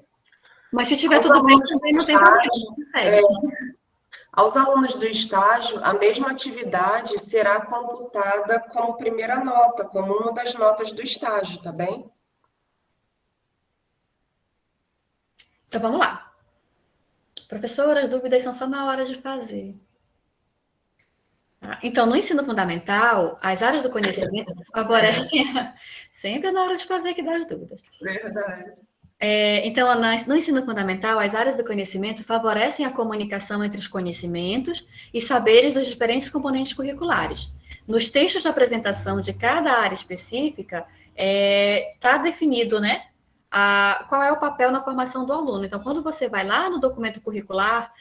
Mas se tiver tudo bem, também não tem problema. Segue. Aos alunos do estágio, a mesma atividade será computada como primeira nota, como uma das notas do estágio, tá bem? Então vamos lá. Professora, as dúvidas são só na hora de fazer. Então, no ensino fundamental, as áreas do conhecimento favorecem. Sempre na hora de fazer que dá as dúvidas. Verdade. Então, no ensino fundamental, as áreas do conhecimento favorecem a comunicação entre os conhecimentos e saberes dos diferentes componentes curriculares. Nos textos de apresentação de cada área específica, está definido, né, qual é o papel na formação do aluno. Então, quando você vai lá no documento curricular,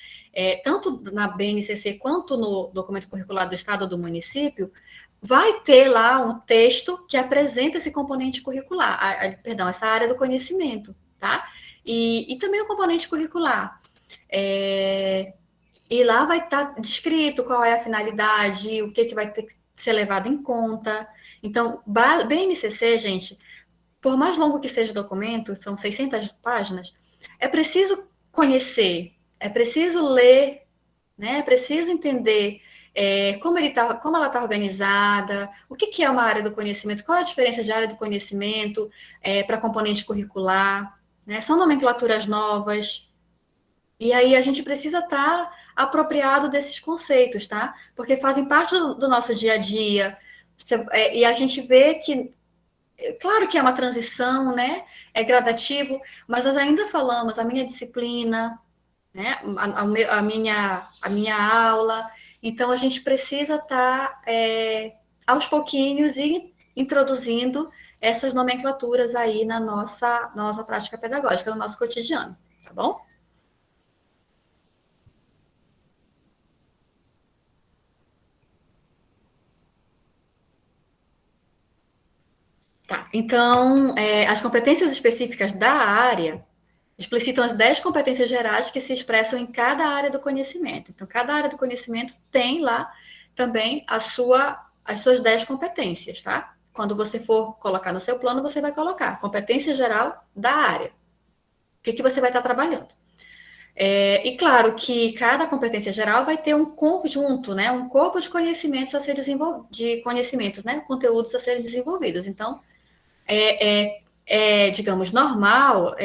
tanto na BNCC quanto no documento curricular do estado ou do município, vai ter lá um texto que apresenta esse componente curricular, perdão, essa área do conhecimento, tá? E também o componente curricular. E lá vai estar descrito qual é a finalidade, o que vai ter que ser levado em conta. Então, BNCC, gente, por mais longo que seja o documento, são 600 páginas, é preciso conhecer, é preciso ler, né? É preciso entender como ela está organizada, o que é uma área do conhecimento, qual é a diferença de área do conhecimento para componente curricular, né? São nomenclaturas novas, e aí a gente precisa estar apropriado desses conceitos, tá? Porque fazem parte do nosso dia a dia, e a gente vê que claro que é uma transição, né? É gradativo, mas nós ainda falamos a minha disciplina, né? A minha aula. Então, a gente precisa estar aos pouquinhos e introduzindo essas nomenclaturas aí na nossa prática pedagógica, no nosso cotidiano, tá bom? Tá, então, as competências específicas da área explicitam as 10 competências gerais que se expressam em cada área do conhecimento. Então, cada área do conhecimento tem lá também as suas 10 competências, tá? Quando você for colocar no seu plano, você vai colocar competência geral da área. O que você vai estar trabalhando? E claro que cada competência geral vai ter um conjunto, né? Um corpo de conhecimentos a ser desenvolvido, de conhecimentos, né? Conteúdos a serem desenvolvidos. Então, digamos, normal,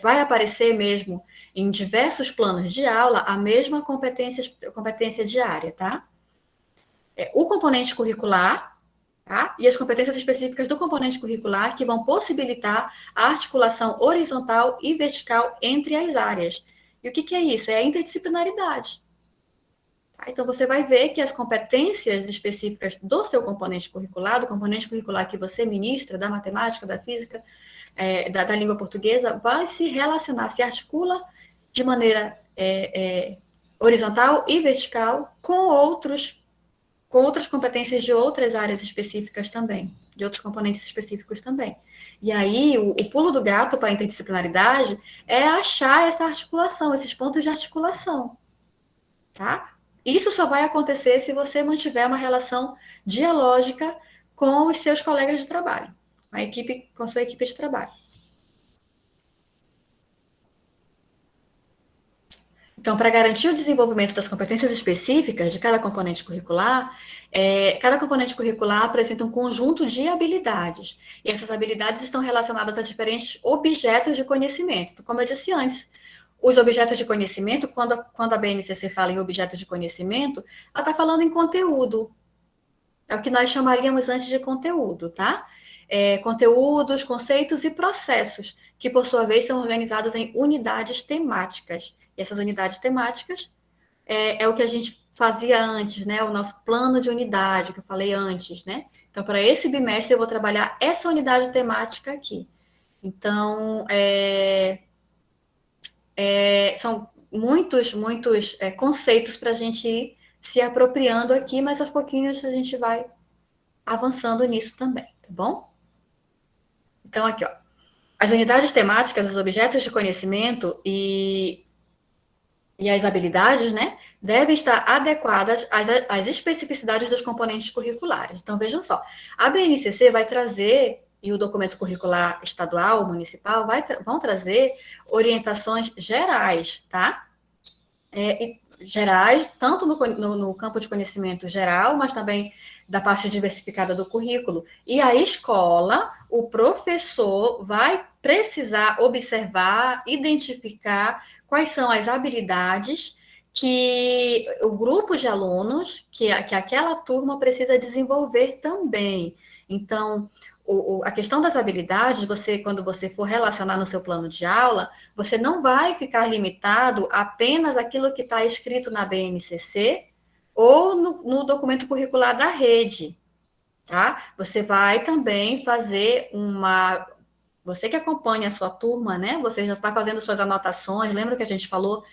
vai aparecer mesmo em diversos planos de aula a mesma competência diária, tá? O componente curricular, tá? E as competências específicas do componente curricular que vão possibilitar a articulação horizontal e vertical entre as áreas. E o que é isso? É a interdisciplinaridade. Então, você vai ver que as competências específicas do seu componente curricular, do componente curricular que você ministra, da matemática, da física, da língua portuguesa, vai se relacionar, se articula de maneira horizontal e vertical com outras competências de outras áreas específicas também, de outros componentes específicos também. E aí, o pulo do gato para a interdisciplinaridade é achar essa articulação, esses pontos de articulação, tá? Isso só vai acontecer se você mantiver uma relação dialógica com os seus colegas de trabalho, com a sua equipe de trabalho. Então, para garantir o desenvolvimento das competências específicas de cada componente curricular, cada componente curricular apresenta um conjunto de habilidades. E essas habilidades estão relacionadas a diferentes objetos de conhecimento. Então, como eu disse antes, os objetos de conhecimento, quando a BNCC fala em objetos de conhecimento, ela está falando em conteúdo. É o que nós chamaríamos antes de conteúdo, tá? Conteúdos, conceitos e processos, que por sua vez são organizados em unidades temáticas. E essas unidades temáticas é o que a gente fazia antes, né? O nosso plano de unidade, que eu falei antes, né? Então, para esse bimestre, eu vou trabalhar essa unidade temática aqui. Então, são muitos conceitos para a gente ir se apropriando aqui, mas aos pouquinhos a gente vai avançando nisso também, tá bom? Então, aqui, ó. As unidades temáticas, os objetos de conhecimento e as habilidades, né, devem estar adequadas às especificidades dos componentes curriculares. Então, vejam só, a BNCC vai trazer, e o documento curricular estadual, municipal, vão trazer orientações gerais, tá? Gerais, tanto no campo de conhecimento geral, mas também da parte diversificada do currículo. E a escola, o professor vai precisar observar, identificar quais são as habilidades que o grupo de alunos, que aquela turma precisa desenvolver também. Então, a questão das habilidades, quando você for relacionar no seu plano de aula, você não vai ficar limitado apenas àquilo que está escrito na BNCC ou no documento curricular da rede, tá? Você vai também fazer Você que acompanha a sua turma, né? Você já está fazendo suas anotações. Lembra que a gente falou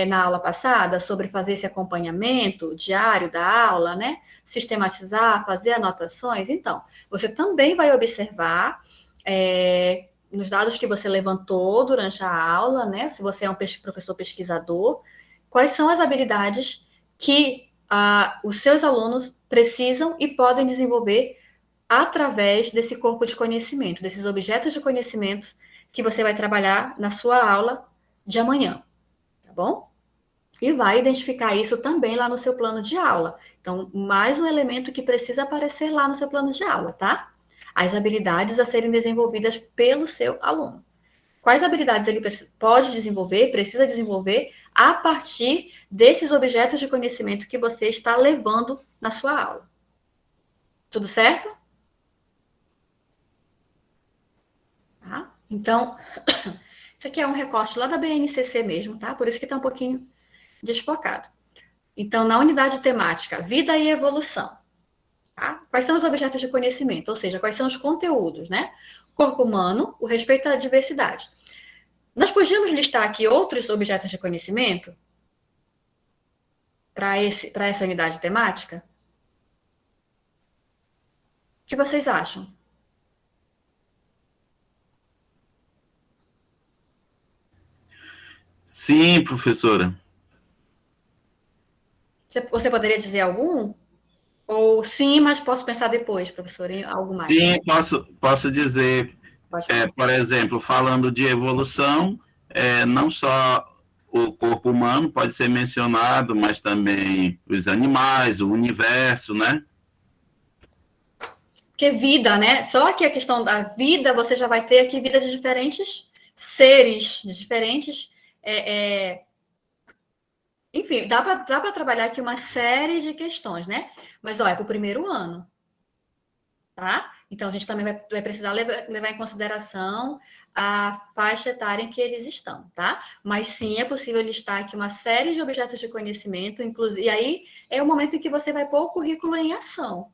na aula passada sobre fazer esse acompanhamento diário da aula, né? Sistematizar, fazer anotações. Então, você também vai observar nos dados que você levantou durante a aula, né? Se você é um professor pesquisador, quais são as habilidades que os seus alunos precisam e podem desenvolver através desse corpo de conhecimento, desses objetos de conhecimento que você vai trabalhar na sua aula de amanhã, tá bom? E vai identificar isso também lá no seu plano de aula. Então, mais um elemento que precisa aparecer lá no seu plano de aula, tá? As habilidades a serem desenvolvidas pelo seu aluno. Quais habilidades ele pode desenvolver, precisa desenvolver a partir desses objetos de conhecimento que você está levando na sua aula. Tudo certo? Tá? Então, isso aqui é um recorte lá da BNCC mesmo, tá? Por isso que está um pouquinho desfocado. Então, na unidade temática, vida e evolução. Tá? Quais são os objetos de conhecimento? Ou seja, quais são os conteúdos, né? Corpo humano, o respeito à diversidade. Nós podíamos listar aqui outros objetos de conhecimento para essa unidade temática? O que vocês acham? Sim, professora. Você poderia dizer algum? Ou sim, mas posso pensar depois, professor, em algo mais. Sim, posso dizer, por exemplo, falando de evolução, não só o corpo humano pode ser mencionado, mas também os animais, o universo, né? Porque vida, né? Só que a questão da vida, você já vai ter aqui vida de diferentes seres, de diferentes. Enfim, dá para trabalhar aqui uma série de questões, né? Mas, ó, é para o primeiro ano, tá? Então, a gente também vai precisar levar em consideração a faixa etária em que eles estão, tá? Mas sim, é possível listar aqui uma série de objetos de conhecimento, inclusive, e aí é o momento em que você vai pôr o currículo em ação.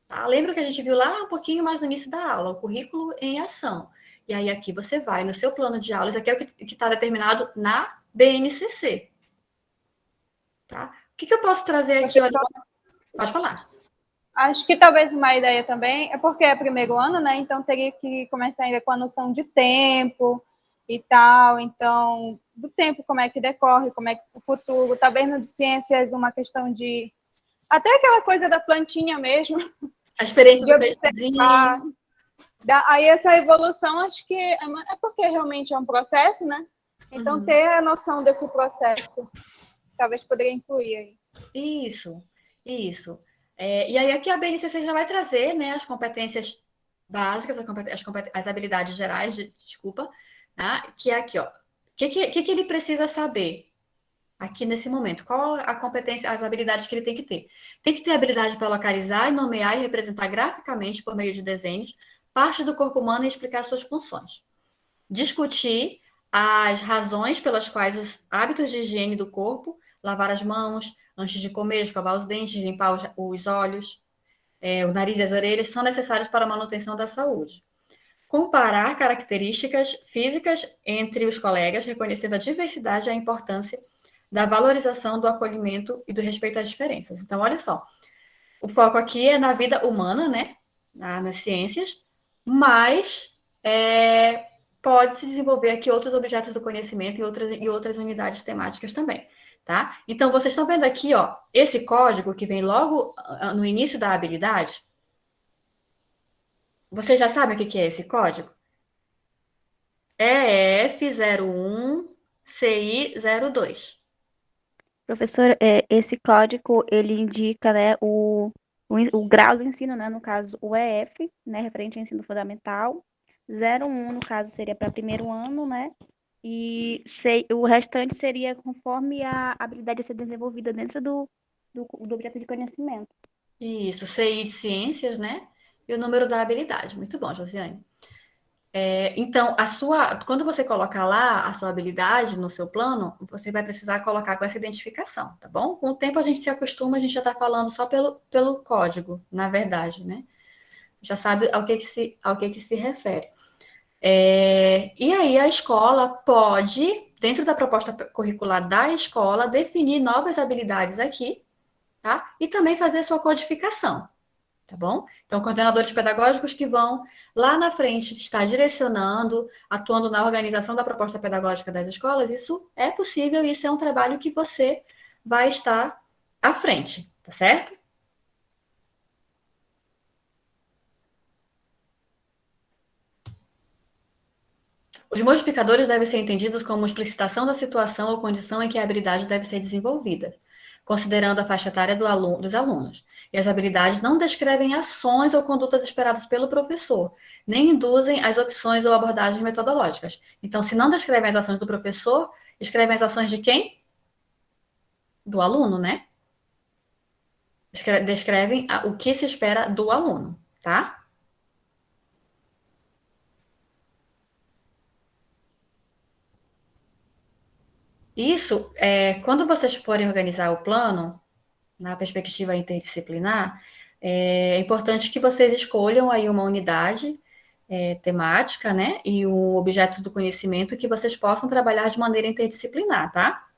Tá? Lembra que a gente viu lá um pouquinho mais no início da aula, o currículo em ação. E aí aqui você vai no seu plano de aulas, aqui é o que está determinado na BNCC. Tá? O que eu posso trazer aqui? Olha, pode falar. Acho que talvez uma ideia também é porque é primeiro ano, né? Então teria que começar ainda com a noção de tempo e tal. Então, do tempo, como é que decorre, como é que o futuro. Talvez no de ciências uma questão de até aquela coisa da plantinha mesmo. A experiência de do peixinho. Aí essa evolução, acho que é porque realmente é um processo, né? Então, ter a noção desse processo, talvez poderia incluir aí. Isso. E aí aqui a BNCC já vai trazer, né, as competências básicas, as habilidades gerais, tá? Que é aqui, ó. O que ele precisa saber aqui nesse momento? Qual a competência, as habilidades que ele tem que ter? Tem que ter habilidade para localizar, nomear e representar graficamente por meio de desenhos parte do corpo humano e explicar suas funções. Discutir as razões pelas quais os hábitos de higiene do corpo, lavar as mãos antes de comer, escovar os dentes, limpar os olhos, o nariz e as orelhas, são necessários para a manutenção da saúde. Comparar características físicas entre os colegas, reconhecendo a diversidade e a importância da valorização do acolhimento e do respeito às diferenças. Então, olha só, o foco aqui é na vida humana, né? Nas ciências, mas pode se desenvolver aqui outros objetos do conhecimento e outras unidades temáticas também, tá? Então, vocês estão vendo aqui, ó, esse código que vem logo no início da habilidade. Vocês já sabem o que é esse código? É EF01CI02. Professor, esse código, ele indica, né, o grau do ensino, né, no caso, o EF, né, referente ao ensino fundamental, 01, no caso, seria para primeiro ano, né, e o restante seria conforme a habilidade a ser desenvolvida dentro do objeto de conhecimento. Isso, CI de ciências, né, e o número da habilidade. Muito bom, Josiane. Então, quando você colocar lá a sua habilidade no seu plano, você vai precisar colocar com essa identificação, tá bom? Com o tempo a gente se acostuma, a gente já está falando só pelo código, na verdade, né? Já sabe ao que se refere. E aí a escola pode, dentro da proposta curricular da escola, definir novas habilidades aqui, tá? E também fazer sua codificação. Tá bom? Então, coordenadores pedagógicos que vão lá na frente estar direcionando, atuando na organização da proposta pedagógica das escolas, isso é possível e isso é um trabalho que você vai estar à frente, tá certo? Os modificadores devem ser entendidos como explicitação da situação ou condição em que a habilidade deve ser desenvolvida, considerando a faixa etária dos alunos. E as habilidades não descrevem ações ou condutas esperadas pelo professor, nem induzem as opções ou abordagens metodológicas. Então, se não descrevem as ações do professor, escrevem as ações de quem? Do aluno, né? Descrevem o que se espera do aluno, tá? Isso, quando vocês forem organizar o plano, na perspectiva interdisciplinar, é importante que vocês escolham aí uma unidade temática, né, e um objeto do conhecimento que vocês possam trabalhar de maneira interdisciplinar, tá?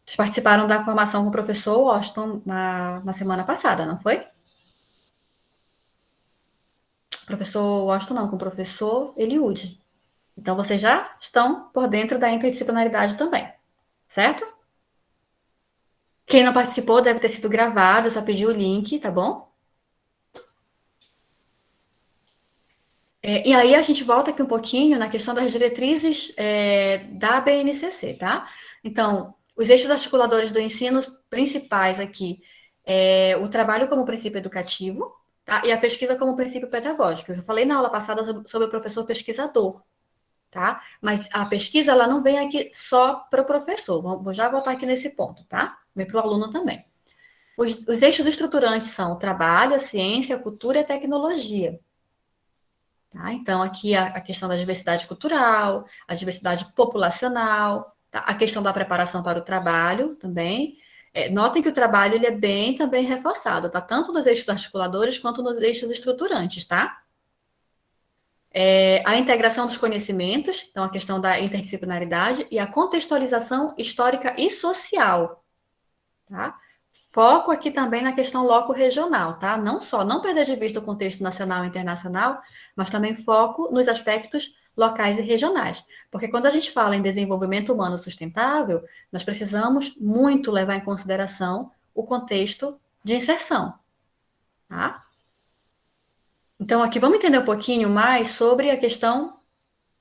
Vocês participaram da formação com o professor Washington na semana passada, não foi? Professor Washington não, com o professor Eliude. Então, vocês já estão por dentro da interdisciplinaridade também, certo? Quem não participou deve ter sido gravado, só pedir o link, tá bom? E aí a gente volta aqui um pouquinho na questão das diretrizes da BNCC, tá? Então, os eixos articuladores do ensino principais aqui o trabalho como princípio educativo, tá? E a pesquisa como princípio pedagógico. Eu falei na aula passada sobre o professor pesquisador, tá? Mas a pesquisa, ela não vem aqui só para o professor. Vou já voltar aqui nesse ponto, tá? Vem para o aluno também. Os eixos estruturantes são o trabalho, a ciência, a cultura e a tecnologia. Tá? Então, aqui a questão da diversidade cultural, a diversidade populacional, tá? A questão da preparação para o trabalho também. Notem que o trabalho ele é bem também reforçado, tá? Tanto nos eixos articuladores quanto nos eixos estruturantes, tá? A integração dos conhecimentos, então a questão da interdisciplinaridade e a contextualização histórica e social, tá? Foco aqui também na questão loco-regional, tá? Não perder de vista o contexto nacional e internacional, mas também foco nos aspectos locais e regionais. Porque quando a gente fala em desenvolvimento humano sustentável, nós precisamos muito levar em consideração o contexto de inserção, tá? Então, aqui vamos entender um pouquinho mais sobre a questão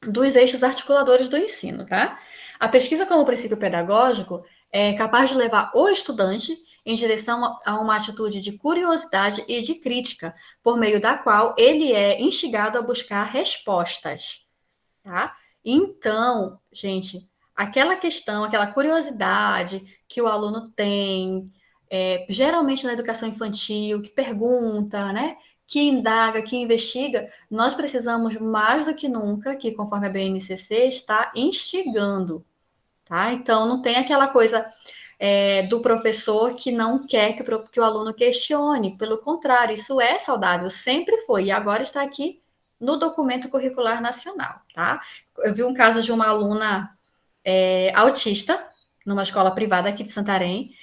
dos eixos articuladores do ensino, tá? A pesquisa como princípio pedagógico é capaz de levar o estudante em direção a uma atitude de curiosidade e de crítica, por meio da qual ele é instigado a buscar respostas, tá? Então, gente, aquela questão, aquela curiosidade que o aluno tem, geralmente na educação infantil, que pergunta, né? Que indaga, que investiga, nós precisamos mais do que nunca, que conforme a BNCC está instigando, tá? Então, não tem aquela coisa do professor que não quer que o aluno questione, pelo contrário, isso é saudável, sempre foi, e agora está aqui no documento curricular nacional, tá? Eu vi um caso de uma aluna autista, numa escola privada aqui de Santarém,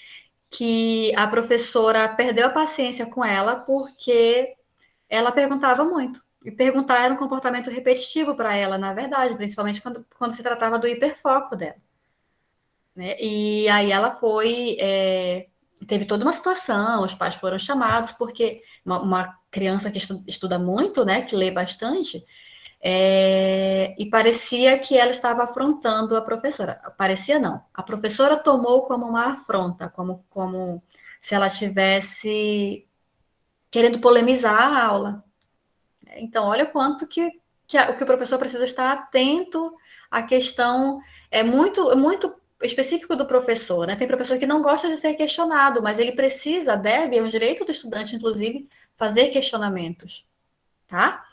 que a professora perdeu a paciência com ela porque ela perguntava muito. E perguntar era um comportamento repetitivo para ela, na verdade, principalmente quando se tratava do hiperfoco dela. Né? E aí ela teve toda uma situação, os pais foram chamados, porque uma criança que estuda muito, né, que lê bastante, e parecia que ela estava afrontando a professora. Parecia não. A professora tomou como uma afronta, como se ela estivesse querendo polemizar a aula. Então, olha o quanto que o professor precisa estar atento à questão, muito específico do professor, né? Tem professor que não gosta de ser questionado, mas ele é um direito do estudante, inclusive, fazer questionamentos, tá?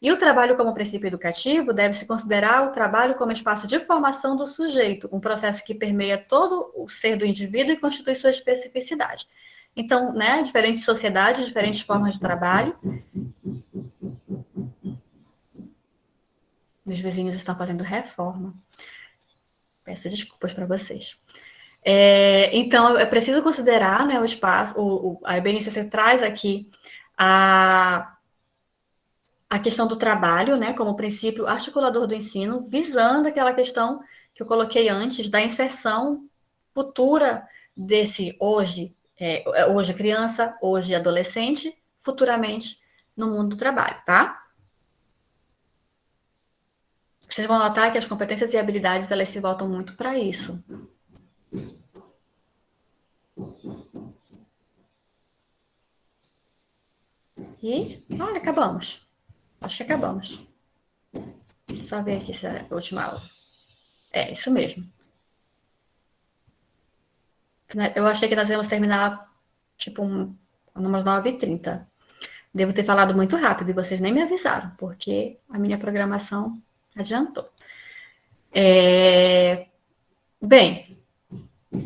E o trabalho como princípio educativo deve-se considerar o trabalho como espaço de formação do sujeito, um processo que permeia todo o ser do indivíduo e constitui sua especificidade. Então, né, diferentes sociedades, diferentes formas de trabalho. Meus vizinhos estão fazendo reforma. Peço desculpas para vocês. Então, é preciso considerar, né, o espaço, a BNCC traz aqui a questão do trabalho, né, como princípio articulador do ensino, visando aquela questão que eu coloquei antes, da inserção futura desse hoje criança, hoje adolescente, futuramente no mundo do trabalho, tá? Vocês vão notar que as competências e habilidades, elas se voltam muito para isso. E, olha, acabamos. Acho que acabamos. Só ver aqui se é a última aula. É, isso mesmo. Eu achei que nós íamos terminar, tipo, umas 9h30. Devo ter falado muito rápido e vocês nem me avisaram, porque a minha programação adiantou. Bem,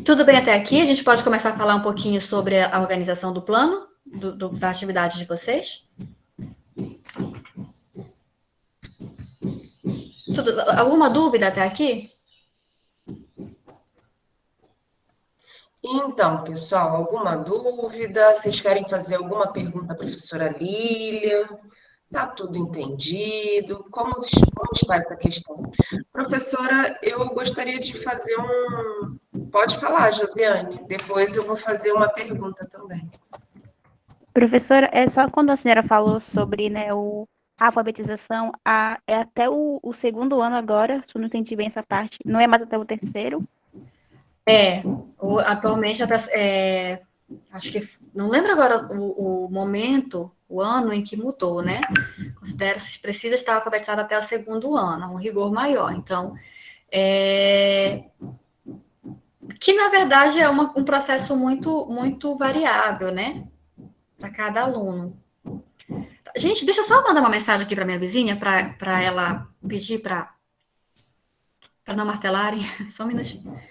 tudo bem até aqui? A gente pode começar a falar um pouquinho sobre a organização do plano, da atividade de vocês? Alguma dúvida até aqui? Então, pessoal, alguma dúvida? Vocês querem fazer alguma pergunta à professora Lília? Está tudo entendido? Como está essa questão? Professora, eu gostaria de fazer Pode falar, Josiane. Depois eu vou fazer uma pergunta também. Professora, só quando a senhora falou sobre, né, a alfabetização, é até o segundo ano agora, se eu não entendi bem essa parte, não é mais até o terceiro? Atualmente, acho que, não lembro agora o momento, o ano em que mudou, né? Considera-se precisa estar alfabetizado até o segundo ano, um rigor maior. Então, Que, na verdade, é um processo muito, muito variável, né? Para cada aluno. Gente, deixa eu só mandar uma mensagem aqui para minha vizinha, para ela pedir para não martelarem. Só um minutinho.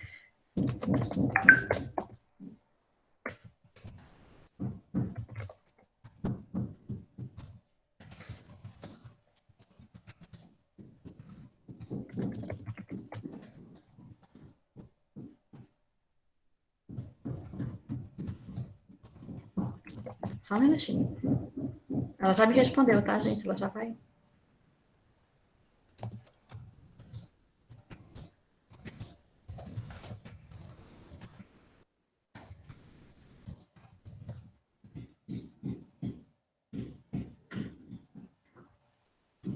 Só um minutinho. Ela já me respondeu, tá, gente? Ela já vai.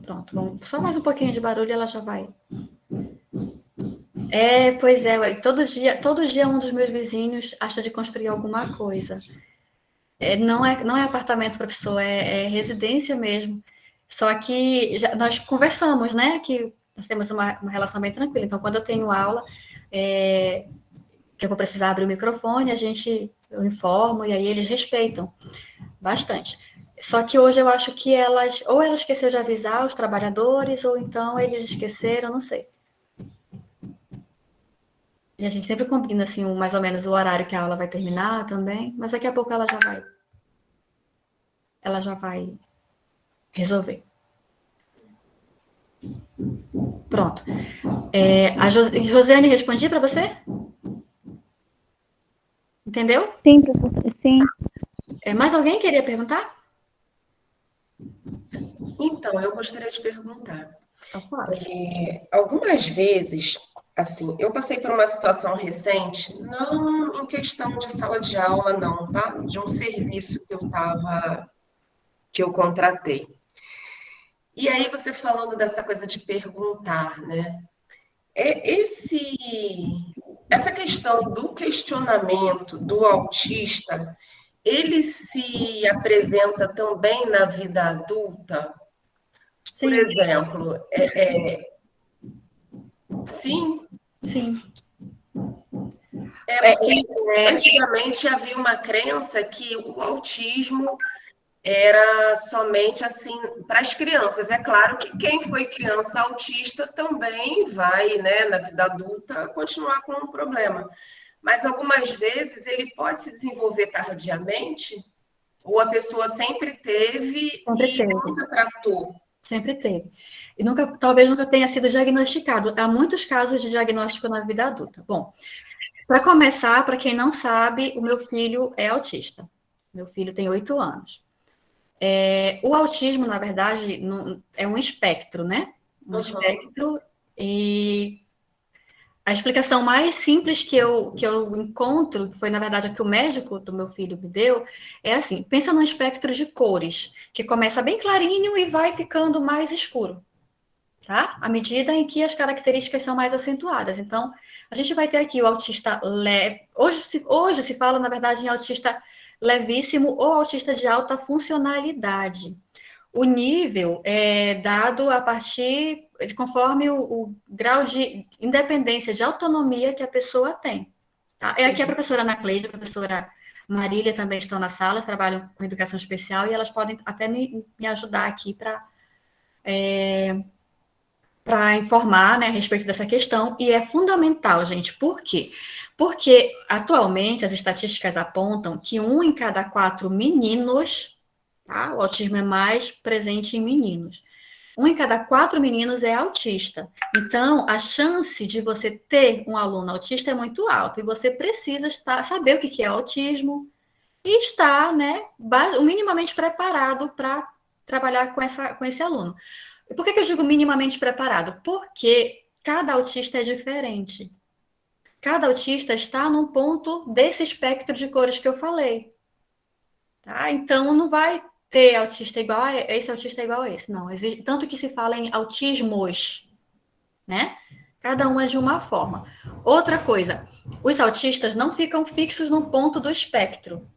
Pronto, vamos, só mais um pouquinho de barulho e ela já vai. Pois é, todo dia um dos meus vizinhos acha de construir alguma coisa. Não é apartamento, professor, é residência mesmo. Só que nós conversamos, né? Que nós temos uma relação bem tranquila. Então, quando eu tenho aula, que eu vou precisar abrir o microfone, eu informo, e aí eles respeitam bastante. Só que hoje eu acho que ela esqueceu de avisar os trabalhadores, ou então eles esqueceram, não sei. E a gente sempre combina, assim, mais ou menos o horário que a aula vai terminar também, mas daqui a pouco ela já vai resolver. Pronto. A Josiane, respondi para você? Entendeu? Sim, professor, sim. Mais alguém queria perguntar? Então, eu gostaria de perguntar. Algumas vezes, assim, eu passei por uma situação recente, não em questão de sala de aula, não, tá? De um serviço que eu contratei. E aí, você falando dessa coisa de perguntar, né? Essa questão do questionamento do autista, ele se apresenta também na vida adulta? Sim. Por exemplo, sim. Sim. Porque antigamente havia uma crença que o autismo era somente assim para as crianças. É claro que quem foi criança autista também vai, né, na vida adulta, continuar com um problema. Mas algumas vezes ele pode se desenvolver tardiamente, ou a pessoa sempre teve e nunca tratou. Sempre teve. E talvez nunca tenha sido diagnosticado. Há muitos casos de diagnóstico na vida adulta. Bom, para começar, para quem não sabe, o meu filho é autista. Meu filho tem 8 anos. O autismo, na verdade, é um espectro, né? Um espectro. E a explicação mais simples que eu encontro, que foi, na verdade, a que o médico do meu filho me deu, é assim: pensa num espectro de cores, que começa bem clarinho e vai ficando mais escuro, tá? À medida em que as características são mais acentuadas. Então, a gente vai ter aqui o autista leve. Hoje se fala, na verdade, em autista levíssimo ou autista de alta funcionalidade. O nível é dado a partir de conforme o grau de independência, de autonomia que a pessoa tem. Tá? Aqui a professora Ana Cleide, a professora Marília também estão na sala, trabalham com educação especial, e elas podem até me ajudar aqui para informar, né, a respeito dessa questão, e é fundamental, gente. Por quê? Porque, atualmente, as estatísticas apontam que 1 em cada 4 meninos, tá? O autismo é mais presente em meninos. 1 em cada 4 meninos é autista. Então, a chance de você ter um aluno autista é muito alta, e você precisa saber o que é autismo e estar, né, minimamente preparado para trabalhar com esse aluno. Por que eu digo minimamente preparado? Porque cada autista é diferente. Cada autista está num ponto desse espectro de cores que eu falei. Tá? Então, não vai ter autista igual a esse, autista igual a esse. Não, tanto que se fala em autismos, né? Cada um é de uma forma. Outra coisa, os autistas não ficam fixos num ponto do espectro,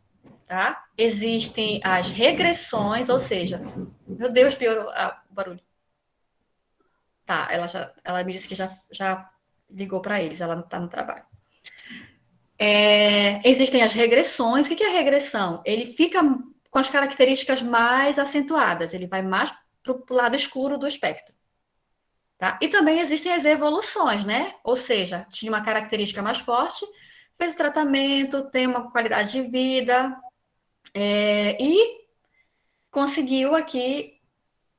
tá? Existem as regressões, ou seja, meu Deus, piorou o barulho. Tá, ela me disse que já ligou para eles, ela não está no trabalho. Existem as regressões. O que é regressão? Ele fica com as características mais acentuadas, ele vai mais para o lado escuro do espectro. Tá? E também existem as evoluções, né? Ou seja, tinha uma característica mais forte, fez o tratamento, tem uma qualidade de vida, e conseguiu aqui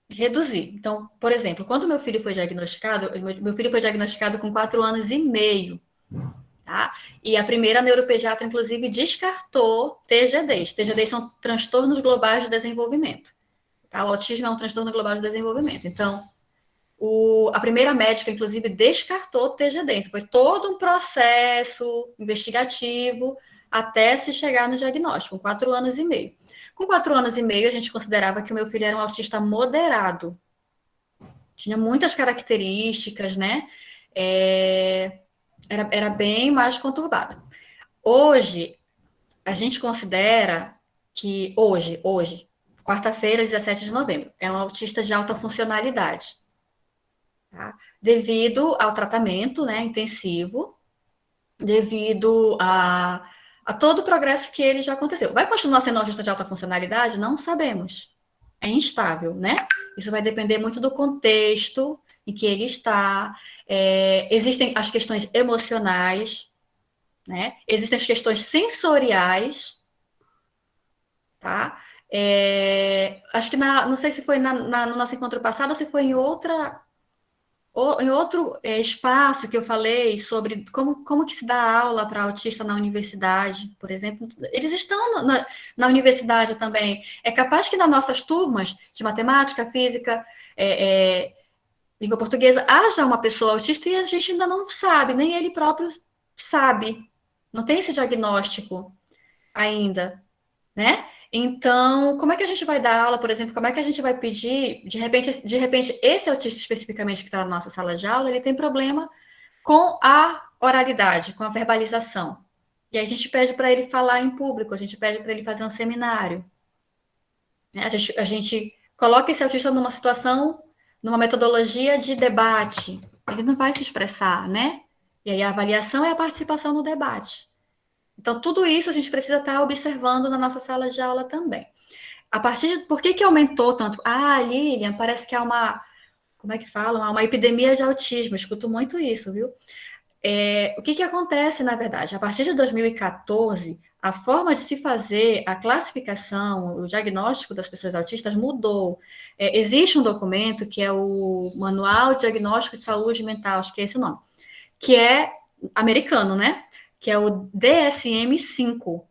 reduzir. Então, por exemplo, quando meu filho foi diagnosticado com 4 anos e meio. Tá? E a primeira neuropediatra, inclusive, descartou TGDs. TGDs são transtornos globais de desenvolvimento. Tá? O autismo é um transtorno global de desenvolvimento. Então, a primeira médica, inclusive, descartou TGD. Então, foi todo um processo investigativo até se chegar no diagnóstico, com 4 anos e meio. Com 4 anos e meio, a gente considerava que o meu filho era um autista moderado. Tinha muitas características, né? Era bem mais conturbado. Hoje, a gente considera que hoje, quarta-feira, 17 de novembro, é um autista de alta funcionalidade. Tá? Devido ao tratamento, né, intensivo, devido a todo o progresso que ele já aconteceu. Vai continuar sendo um autista de alta funcionalidade? Não sabemos. É instável, né? Isso vai depender muito do contexto em que ele está. Existem as questões emocionais, né? Existem as questões sensoriais, tá? Acho que não sei se foi no nosso encontro passado ou se foi em outro espaço que eu falei sobre como que se dá aula para autista na universidade, por exemplo. Eles estão na universidade também. É capaz que nas nossas turmas de matemática, física, língua portuguesa, haja uma pessoa autista e a gente ainda não sabe, nem ele próprio sabe. Não tem esse diagnóstico ainda, né? Então, como é que a gente vai dar aula, por exemplo? Como é que a gente vai pedir? De repente, esse autista especificamente que está na nossa sala de aula, ele tem problema com a oralidade, com a verbalização. E aí a gente pede para ele falar em público, a gente pede para ele fazer um seminário. Né? A gente coloca esse autista numa situação, numa metodologia de debate. Ele não vai se expressar, né? E aí a avaliação é a participação no debate. Então, tudo isso a gente precisa estar observando na nossa sala de aula também. Por que aumentou tanto? Lilian, parece que há como é que fala? Uma epidemia de autismo. Eu escuto muito isso, viu? O que acontece, na verdade? A partir de 2014, a forma de se fazer a classificação, o diagnóstico das pessoas autistas mudou. Existe um documento que é o Manual de Diagnóstico de Saúde Mental, acho que é esse o nome, que é americano, né? Que é o DSM-5.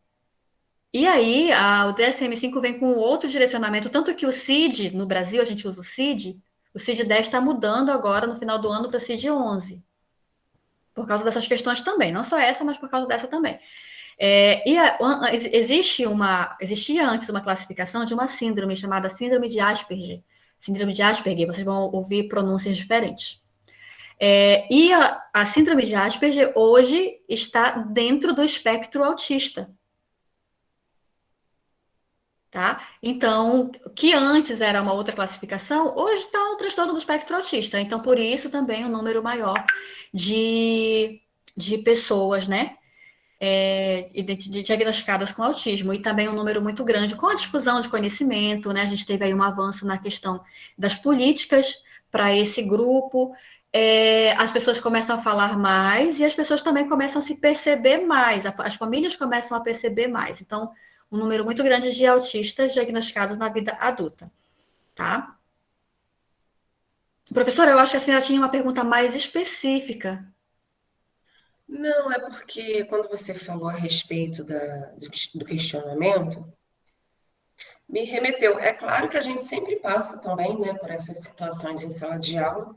E aí, o DSM-5 vem com outro direcionamento, tanto que o CID, no Brasil, a gente usa o CID-10 está mudando agora, no final do ano, para CID-11. Por causa dessas questões também, não só essa, mas por causa dessa também. Existia antes uma classificação de uma síndrome chamada síndrome de Asperger. Síndrome de Asperger, vocês vão ouvir pronúncias diferentes. E a síndrome de Asperger hoje está dentro do espectro autista. Tá? Então, o que antes era uma outra classificação, hoje está no transtorno do espectro autista. Então, por isso também um número maior de pessoas, né? Diagnosticadas com autismo, e também um número muito grande com a difusão de conhecimento, né? A gente teve aí um avanço na questão das políticas para esse grupo. As pessoas começam a falar mais e as pessoas também começam a se perceber mais, as famílias começam a perceber mais. Então, um número muito grande de autistas diagnosticados na vida adulta, tá? Professora, eu acho que a senhora tinha uma pergunta mais específica. Não, é porque quando você falou a respeito do questionamento, me remeteu. É claro que a gente sempre passa também, né, por essas situações em sala de aula,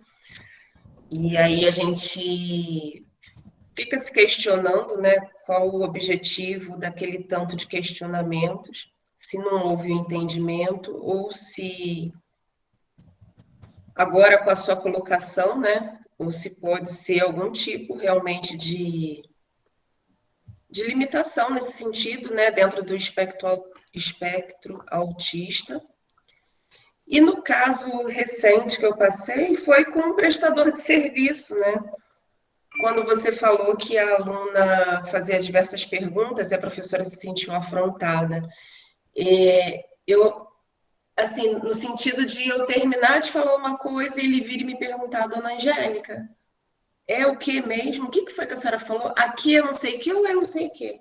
e aí a gente fica se questionando, né, qual o objetivo daquele tanto de questionamentos, se não houve um entendimento, ou se agora com a sua colocação, né, ou se pode ser algum tipo realmente de limitação nesse sentido, né, dentro do espectro autista. E no caso recente que eu passei, foi com um prestador de serviço, né, quando você falou que a aluna fazia diversas perguntas e a professora se sentiu afrontada, eu, assim, no sentido de eu terminar de falar uma coisa e ele vir e me perguntar, dona Angélica, é o que mesmo? O que foi que a senhora falou? Aqui eu não sei o que ou eu não sei o que?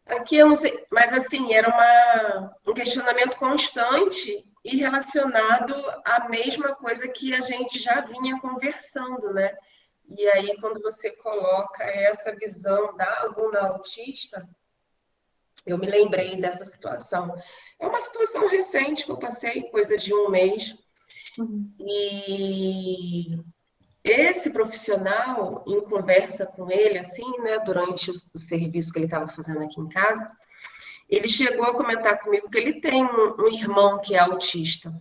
Aqui eu não sei, mas assim, era um questionamento constante e relacionado à mesma coisa que a gente já vinha conversando, né? E aí, quando você coloca essa visão da aluna autista, eu me lembrei dessa situação. É uma situação recente que eu passei, coisa de um mês, e esse profissional, em conversa com ele, assim, né, durante o serviço que ele estava fazendo aqui em casa, ele chegou a comentar comigo que ele tem um irmão que é autista,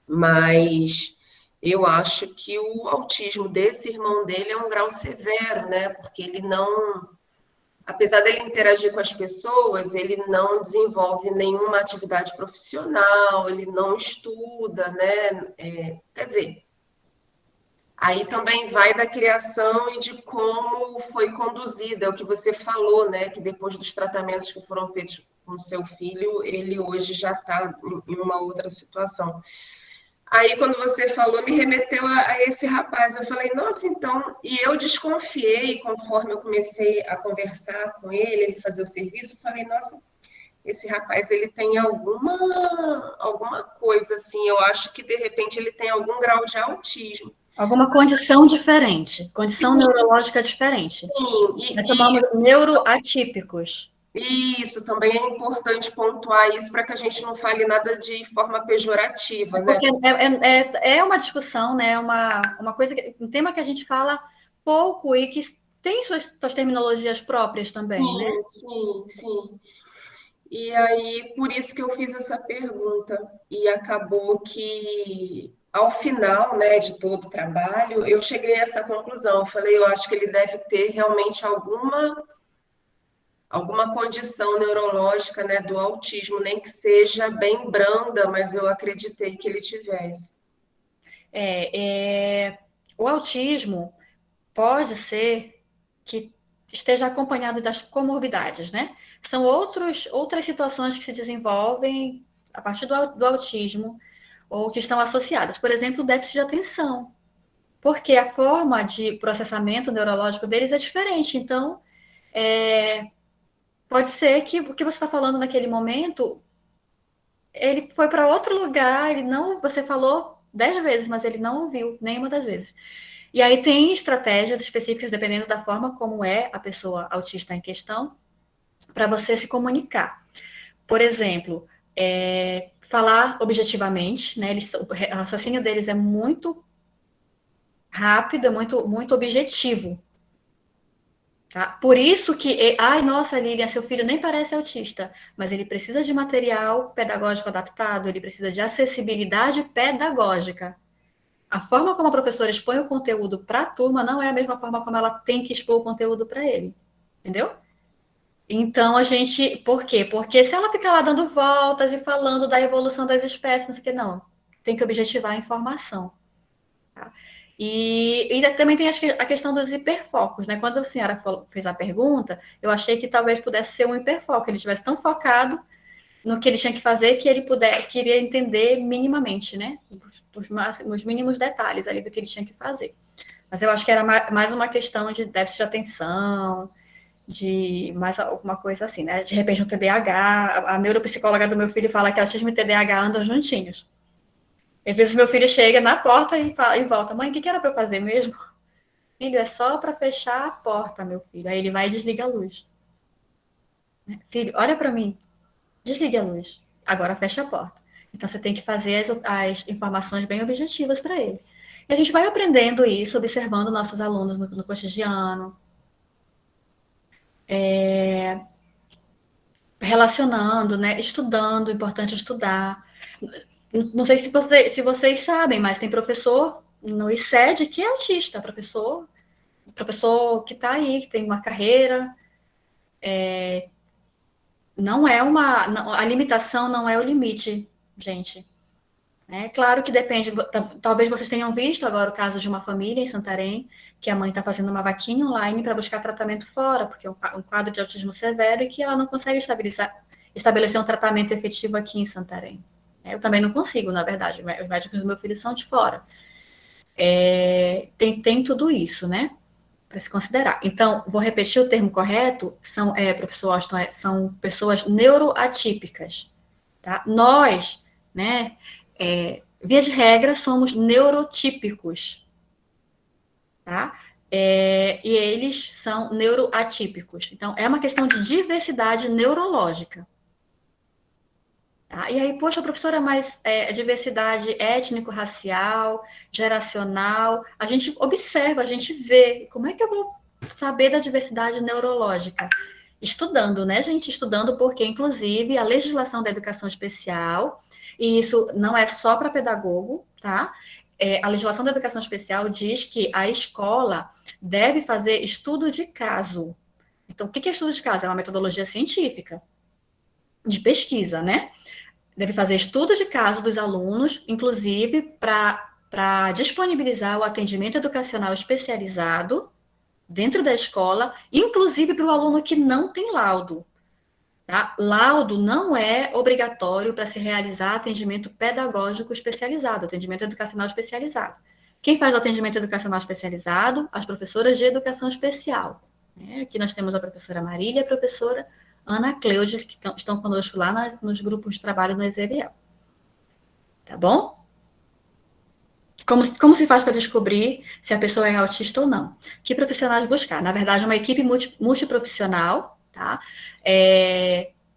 mas eu acho que o autismo desse irmão dele é um grau severo, né? Porque ele não, apesar dele interagir com as pessoas, ele não desenvolve nenhuma atividade profissional, ele não estuda, né? Quer dizer, aí também vai da criação e de como foi conduzida, é o que você falou, né? Que depois dos tratamentos que foram feitos com seu filho, ele hoje já está em uma outra situação. Aí, quando você falou, me remeteu a esse rapaz. Eu falei, nossa, então... E eu desconfiei, conforme eu comecei a conversar com ele, ele fazer o serviço, eu falei, nossa, esse rapaz, ele tem alguma coisa, assim, eu acho que, de repente, ele tem algum grau de autismo. Alguma condição diferente, condição neurológica diferente. Sim, Nós chamamos de neuroatípicos. Isso, também é importante pontuar isso para que a gente não fale nada de forma pejorativa, né? Porque é uma discussão, né? Uma coisa, um tema que a gente fala pouco e que tem suas terminologias próprias também, sim, né? Sim. E aí, por isso que eu fiz essa pergunta. E acabou que, ao final, né, de todo o trabalho, eu cheguei a essa conclusão. Eu falei, eu acho que ele deve ter realmente alguma condição neurológica, né, do autismo, nem que seja bem branda, mas eu acreditei que ele tivesse. O autismo pode ser que esteja acompanhado das comorbidades, né? São outras situações que se desenvolvem a partir do autismo ou que estão associadas. Por exemplo, o déficit de atenção, porque a forma de processamento neurológico deles é diferente. Então, pode ser que o que você está falando naquele momento, ele foi para outro lugar, você falou 10 vezes, mas ele não ouviu nenhuma das vezes. E aí tem estratégias específicas, dependendo da forma como é a pessoa autista em questão, para você se comunicar. Por exemplo, falar objetivamente, né? O raciocínio deles é muito rápido, é muito objetivo. Tá? Por isso que, ai, nossa, Lilian, seu filho nem parece autista, mas ele precisa de material pedagógico adaptado, ele precisa de acessibilidade pedagógica. A forma como a professora expõe o conteúdo para a turma não é a mesma forma como ela tem que expor o conteúdo para ele. Entendeu? Então, por quê? Porque se ela ficar lá dando voltas e falando da evolução das espécies, não sei o que, não. Tem que objetivar a informação. Tá? E também tem a questão dos hiperfocos, né? Quando a senhora fez a pergunta, eu achei que talvez pudesse ser um hiperfoco, ele estivesse tão focado no que ele tinha que fazer que ele queria entender minimamente, né? Os mínimos detalhes ali do que ele tinha que fazer. Mas eu acho que era mais uma questão de déficit de atenção, de mais alguma coisa assim, né? De repente um TDAH, a neuropsicóloga do meu filho fala que autismo e TDAH andam juntinhos. Às vezes meu filho chega na porta e volta, mãe, o que era para eu fazer mesmo? Filho, é só para fechar a porta, meu filho. Aí ele vai e desliga a luz. Filho, olha para mim, desligue a luz. Agora fecha a porta. Então você tem que fazer as informações bem objetivas para ele. E a gente vai aprendendo isso, observando nossos alunos no cotidiano, relacionando, né? Estudando, importante estudar. Não sei se vocês sabem, mas tem professor no ICED que é autista, professor que está aí, que tem uma carreira. A limitação não é o limite, gente. É claro que depende, talvez vocês tenham visto agora o caso de uma família em Santarém, que a mãe está fazendo uma vaquinha online para buscar tratamento fora, porque é um quadro de autismo severo e que ela não consegue estabelecer um tratamento efetivo aqui em Santarém. Eu também não consigo, na verdade, os médicos do meu filho são de fora. Tem tudo isso, né? Para se considerar. Então, vou repetir o termo correto, professor Austin, são pessoas neuroatípicas. Tá? Nós, né, via de regra, somos neurotípicos. Tá? E eles são neuroatípicos. Então, é uma questão de diversidade neurológica. Tá? E aí, poxa, professora, mas diversidade étnico-racial, geracional, a gente observa, a gente vê. Como é que eu vou saber da diversidade neurológica? Estudando, né, gente? Estudando porque, inclusive, a legislação da educação especial, e isso não é só para pedagogo, tá? A legislação da educação especial diz que a escola deve fazer estudo de caso. Então, o que é estudo de caso? É uma metodologia científica de pesquisa, né? Deve fazer estudo de caso dos alunos, inclusive para disponibilizar o atendimento educacional especializado dentro da escola, inclusive para o aluno que não tem laudo. Tá? Laudo não é obrigatório para se realizar atendimento pedagógico especializado, atendimento educacional especializado. Quem faz o atendimento educacional especializado? As professoras de educação especial. Aqui nós temos a professora Marília e a professora Ana Cleude, que estão conosco lá nos grupos de trabalho na Exeriel. Tá bom? Como se faz para descobrir se a pessoa é autista ou não? Que profissionais buscar? Na verdade, uma equipe multiprofissional, tá?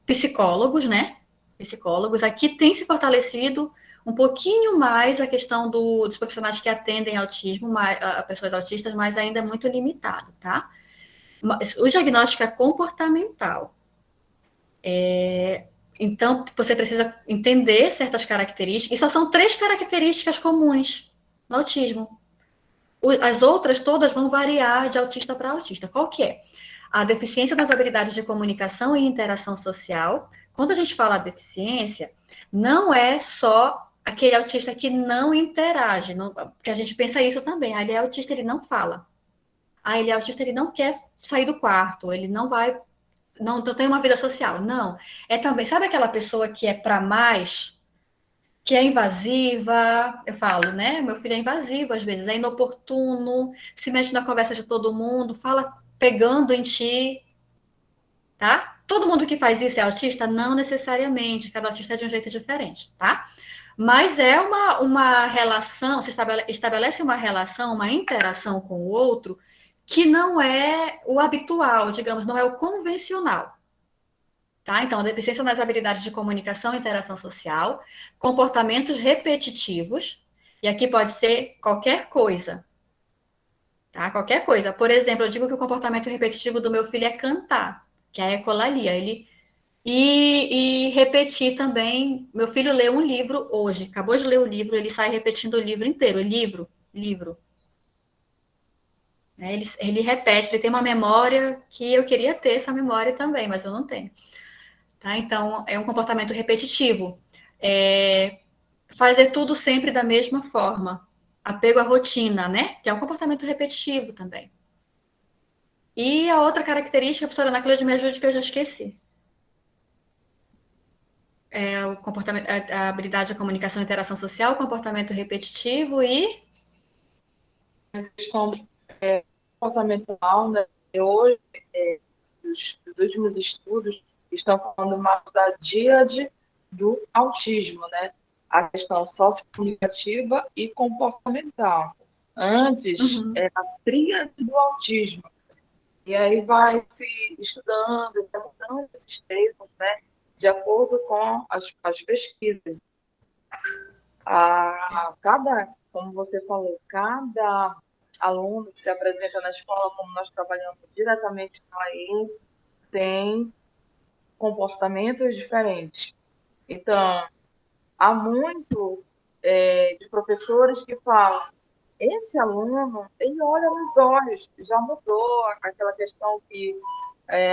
Psicólogos, né? Psicólogos. Aqui tem se fortalecido um pouquinho mais a questão dos profissionais que atendem autismo, a pessoas autistas, mas ainda é muito limitado, tá? O diagnóstico é comportamental. Então, você precisa entender certas características, e só são 3 características comuns no autismo. As outras todas vão variar de autista para autista. Qual que é? A deficiência das habilidades de comunicação e interação social. Quando a gente fala deficiência, não é só aquele autista que não interage, porque a gente pensa isso também. Ele é autista, ele não fala. Ele é autista, ele não quer sair do quarto, ele não tem uma vida social. Não. É também, sabe aquela pessoa que é para mais, que é invasiva? Eu falo, né? Meu filho é invasivo às vezes, é inoportuno, se mete na conversa de todo mundo, fala pegando em ti, tá? Todo mundo que faz isso é autista? Não necessariamente, cada autista é de um jeito diferente, tá? Mas é uma relação, se estabelece uma relação, uma interação com o outro que não é o habitual, digamos, não é o convencional. Tá? Então, a deficiência nas habilidades de comunicação e interação social, comportamentos repetitivos, e aqui pode ser qualquer coisa. Tá? Qualquer coisa. Por exemplo, eu digo que o comportamento repetitivo do meu filho é cantar, que é a ecolalia. E repetir também. Meu filho leu um livro hoje, acabou de ler o livro, ele sai repetindo o livro inteiro. Livro. Ele repete, ele tem uma memória que eu queria ter essa memória também, mas eu não tenho. Tá? Então, é um comportamento repetitivo. Fazer tudo sempre da mesma forma. Apego à rotina, né? Que é um comportamento repetitivo também. E a outra característica, a professora Ana Cleude, me ajude que eu já esqueci. O comportamento, a habilidade de comunicação e interação social, comportamento repetitivo e... Comportamental, né? Hoje, os últimos estudos estão falando mais da díade do autismo, né? A questão sociocomunicativa e comportamental. Antes, era a tríade do autismo. E aí vai se estudando, mudando esses termos, né? De acordo com as pesquisas. Como você falou, cada aluno que se apresenta na escola, como nós trabalhamos diretamente com ele, tem comportamentos diferentes. Então, há muito de professores que falam, esse aluno, ele olha nos olhos, já mudou aquela questão que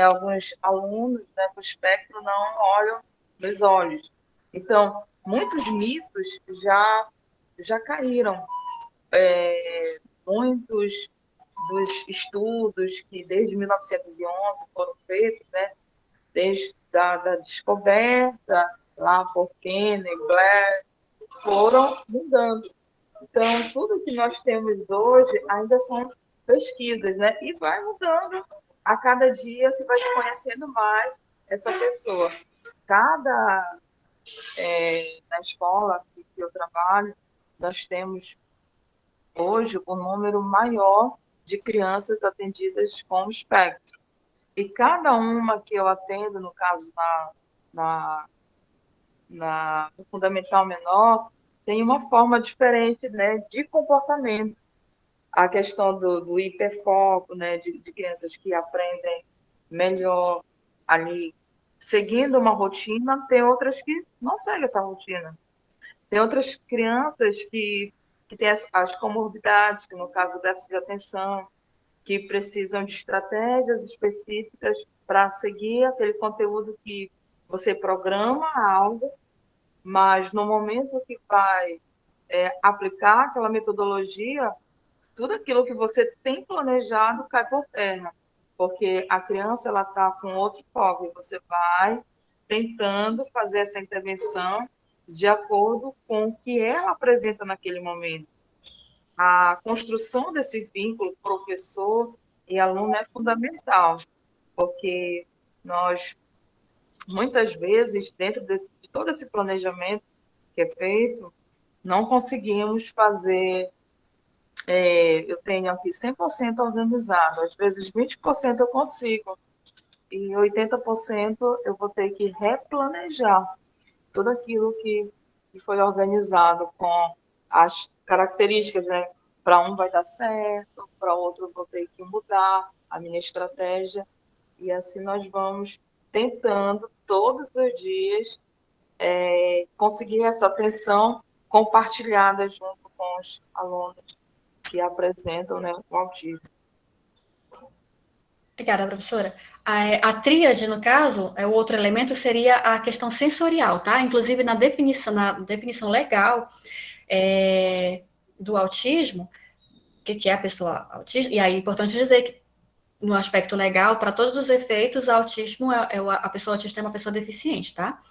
alguns alunos, né, do espectro não olham nos olhos. Então, muitos mitos já caíram. Muitos dos estudos que desde 1911 foram feitos, né, desde da descoberta, lá por Kenner, Blair, foram mudando. Então, tudo que nós temos hoje ainda são pesquisas, né? E vai mudando a cada dia que vai se conhecendo mais essa pessoa. Na escola que eu trabalho, nós temos hoje um número maior de crianças atendidas com espectro. E cada uma que eu atendo, no caso no fundamental menor, tem uma forma diferente, né, de comportamento. A questão do hiperfoco, né, de crianças que aprendem melhor ali, seguindo uma rotina, tem outras que não seguem essa rotina. Tem outras crianças que têm as comorbidades, que no caso déficit de atenção, que precisam de estratégias específicas para seguir aquele conteúdo que você programa algo, mas no momento que vai aplicar aquela metodologia, tudo aquilo que você tem planejado cai por terra, porque a criança ela está com outro foco, e você vai tentando fazer essa intervenção de acordo com o que ela apresenta naquele momento. A construção desse vínculo professor e aluno é fundamental, porque nós, muitas vezes, dentro de todo esse planejamento que é feito, não conseguimos fazer. Eu tenho aqui 100% organizado, às vezes 20% eu consigo, e 80% eu vou ter que replanejar tudo aquilo que foi organizado com as características, né? Para um vai dar certo, para outro eu vou ter que mudar a minha estratégia, e assim nós vamos tentando todos os dias conseguir essa atenção compartilhada junto com os alunos que apresentam, né, o autismo. Obrigada, professora. A tríade, no caso, o outro elemento seria a questão sensorial, tá? Inclusive, na definição legal do autismo, o que é a pessoa autista, e aí é importante dizer que, no aspecto legal, para todos os efeitos, autismo a pessoa autista é uma pessoa deficiente, tá?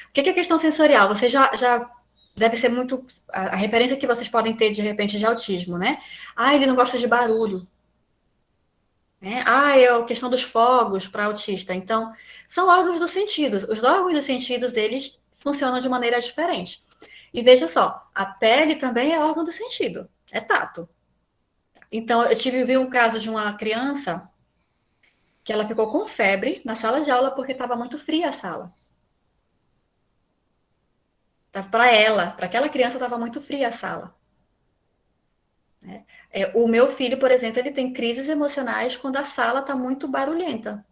O que é questão sensorial? Você já deve ser muito a referência que vocês podem ter, de repente, de autismo, né? Ele não gosta de barulho. É a questão dos fogos para autista. Então, são órgãos dos sentidos. Os órgãos dos sentidos deles funcionam de maneira diferente. E veja só, a pele também é órgão do sentido, é tato. Então, eu vi um caso de uma criança que ela ficou com febre na sala de aula porque estava muito fria a sala. Para aquela criança, estava muito fria a sala. O meu filho, por exemplo, ele tem crises emocionais quando a sala está muito barulhenta.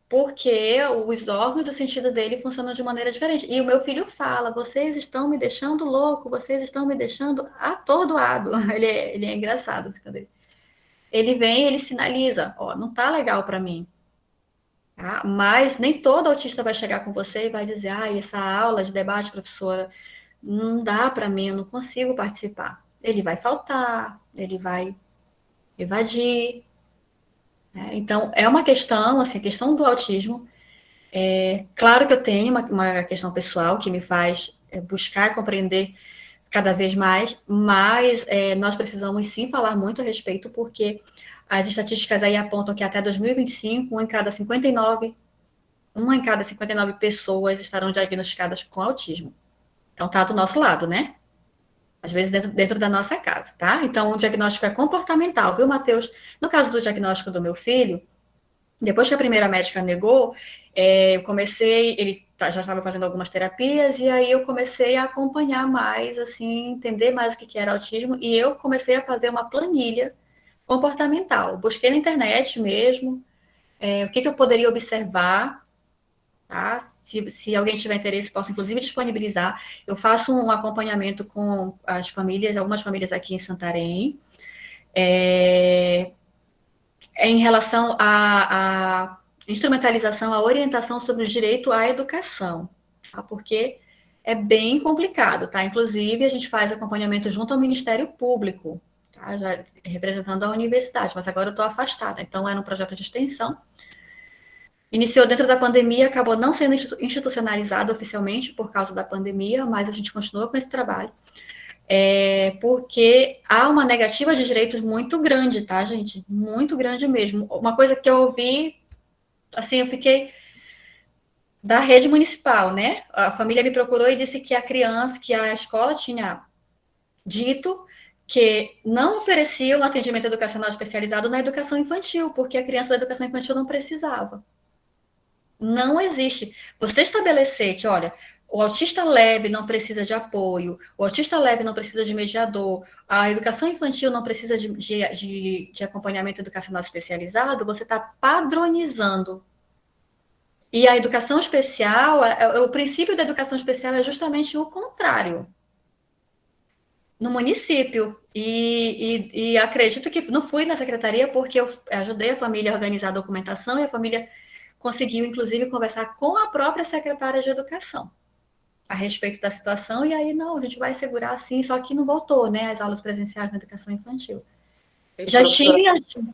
Porque os órgãos do sentido dele funcionam de maneira diferente. E o meu filho fala: vocês estão me deixando louco, vocês estão me deixando atordoado. Ele é engraçado. Assim, quando ele vem, ele sinaliza: não está legal para mim. Tá? Mas nem todo autista vai chegar com você e vai dizer: essa aula de debate, professora, não dá para mim, eu não consigo participar. Ele vai faltar, ele vai evadir. Então, é uma questão, assim, a questão do autismo. Claro que eu tenho uma questão pessoal que me faz buscar e compreender cada vez mais, mas nós precisamos sim falar muito a respeito, porque as estatísticas aí apontam que até 2025, uma em cada 59 pessoas estarão diagnosticadas com autismo. Então, tá do nosso lado, né? Às vezes dentro da nossa casa, tá? Então, o diagnóstico é comportamental, viu, Matheus? No caso do diagnóstico do meu filho, depois que a primeira médica negou, eu comecei, ele já estava fazendo algumas terapias, e aí eu comecei a acompanhar mais, assim, entender mais o que era autismo, e eu comecei a fazer uma planilha comportamental. Busquei na internet mesmo, o que eu poderia observar, tá? Se alguém tiver interesse, posso inclusive disponibilizar. Eu faço um acompanhamento com as famílias, algumas famílias aqui em Santarém, em relação à instrumentalização, à orientação sobre o direito à educação, tá? Porque é bem complicado, tá? Inclusive, a gente faz acompanhamento junto ao Ministério Público, tá? Já representando a universidade, mas agora eu estou afastada, então era um projeto de extensão. Iniciou dentro da pandemia, acabou não sendo institucionalizado oficialmente por causa da pandemia, mas a gente continua com esse trabalho. Porque há uma negativa de direitos muito grande, tá, gente? Muito grande mesmo. Uma coisa que eu ouvi, assim, eu fiquei da rede municipal, né? A família me procurou e disse que a escola tinha dito que não oferecia um atendimento educacional especializado na educação infantil, porque a criança da educação infantil não precisava. Não existe. Você estabelecer que, olha, o autista leve não precisa de apoio, o autista leve não precisa de mediador, a educação infantil não precisa de acompanhamento educacional especializado, você está padronizando. E a educação especial, o princípio da educação especial é justamente o contrário. No município. E acredito que não fui na secretaria porque eu ajudei a família a organizar a documentação e a família conseguiu, inclusive, conversar com a própria secretária de Educação a respeito da situação, e aí, não, a gente vai segurar sim, só que não voltou, né, as aulas presenciais na educação infantil. Já tive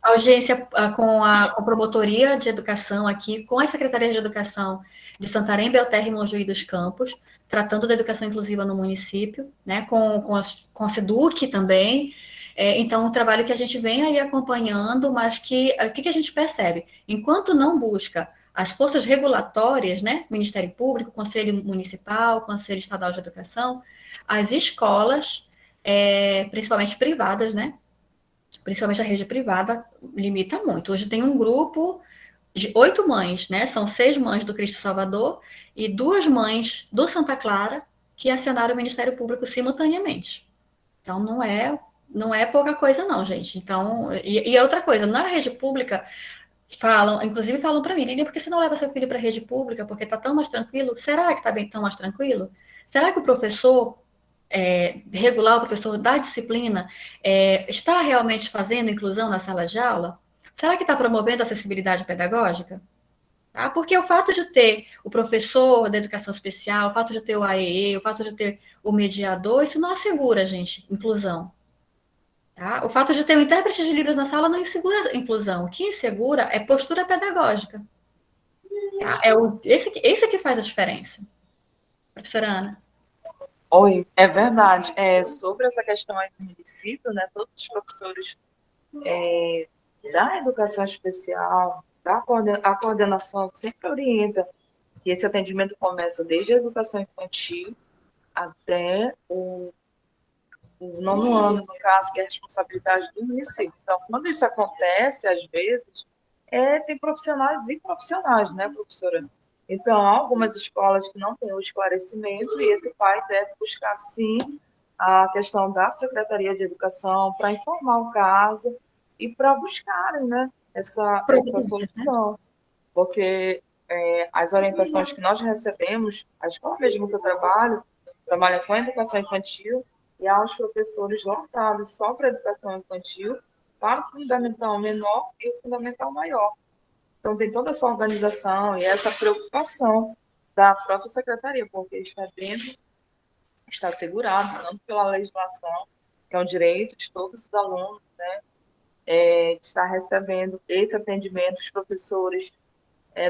audiência com a promotoria de educação aqui, com as secretarias de educação de Santarém, Belterra e Mojuí dos Campos, tratando da educação inclusiva no município, né, com a SEDUC também. Então, um trabalho que a gente vem aí acompanhando, mas que o que a gente percebe? Enquanto não busca as forças regulatórias, né, Ministério Público, Conselho Municipal, Conselho Estadual de Educação, as escolas, principalmente privadas, né, principalmente a rede privada, limita muito. Hoje tem um grupo de 8 mães, né? São 6 mães do Cristo Salvador e 2 mães do Santa Clara que acionaram o Ministério Público simultaneamente. Então, não é pouca coisa, não, gente. Então, e outra coisa, na rede pública, inclusive falam para mim, Lilian, por que você não leva seu filho para a rede pública? Porque está tão mais tranquilo? Será que está bem tão mais tranquilo? Será que o professor regular, o professor da disciplina, está realmente fazendo inclusão na sala de aula? Será que está promovendo a acessibilidade pedagógica? Tá? Porque o fato de ter o professor da educação especial, o fato de ter o AEE, o fato de ter o mediador, isso não assegura, gente, inclusão. Tá? O fato de ter um intérprete de Libras na sala não assegura inclusão. O que assegura é postura pedagógica. Tá? Esse que faz a diferença. Professora Ana. Oi, é verdade. Sobre essa questão aí do município, né, todos os professores da educação especial, a coordenação sempre orienta que esse atendimento começa desde a educação infantil até o 9º ano, no caso, que é a responsabilidade do município. Então, quando isso acontece, às vezes, tem profissionais e profissionais, né, professora? Então, há algumas escolas que não têm o esclarecimento e esse pai deve buscar, sim, a questão da Secretaria de Educação para informar o caso e para buscarem, né, essa solução. Porque as orientações que nós recebemos, a escola mesmo que eu trabalha com a educação infantil e há os professores lotados só para a educação infantil, para o fundamental menor e o fundamental maior. Então, tem toda essa organização e essa preocupação da própria secretaria, porque está assegurado, tanto pela legislação, que é um direito de todos os alunos, né, de estar recebendo esse atendimento. Os professores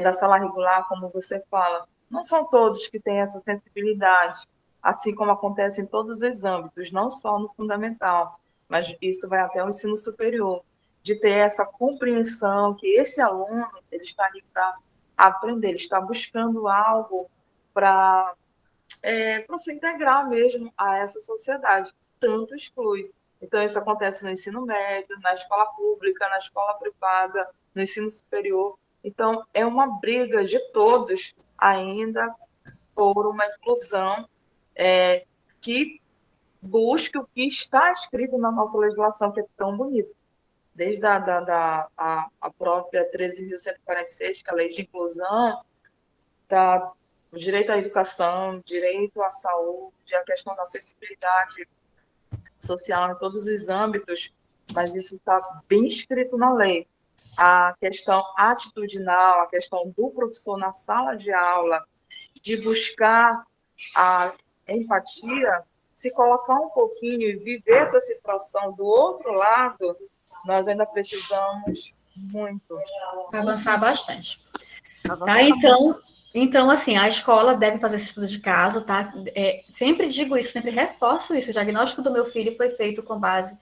da sala regular, como você fala, não são todos que têm essa sensibilidade, assim como acontece em todos os âmbitos, não só no fundamental, mas isso vai até o ensino superior, de ter essa compreensão que esse aluno ele está ali para aprender, ele está buscando algo para se integrar mesmo a essa sociedade, tanto exclui. Então, isso acontece no ensino médio, na escola pública, na escola privada, no ensino superior. Então, é uma briga de todos ainda por uma inclusão que busque o que está escrito na nossa legislação, que é tão bonito. Desde a própria 13.146, que é a lei de inclusão, tá, o direito à educação, direito à saúde, a questão da acessibilidade social em todos os âmbitos, mas isso está bem escrito na lei. A questão atitudinal, a questão do professor na sala de aula, de buscar empatia, se colocar um pouquinho e viver essa situação do outro lado, nós ainda precisamos muito Avançar bastante. avançar. Tá? Então, assim, a escola deve fazer esse estudo de caso, tá? Sempre digo isso, sempre reforço isso. O diagnóstico do meu filho foi feito com base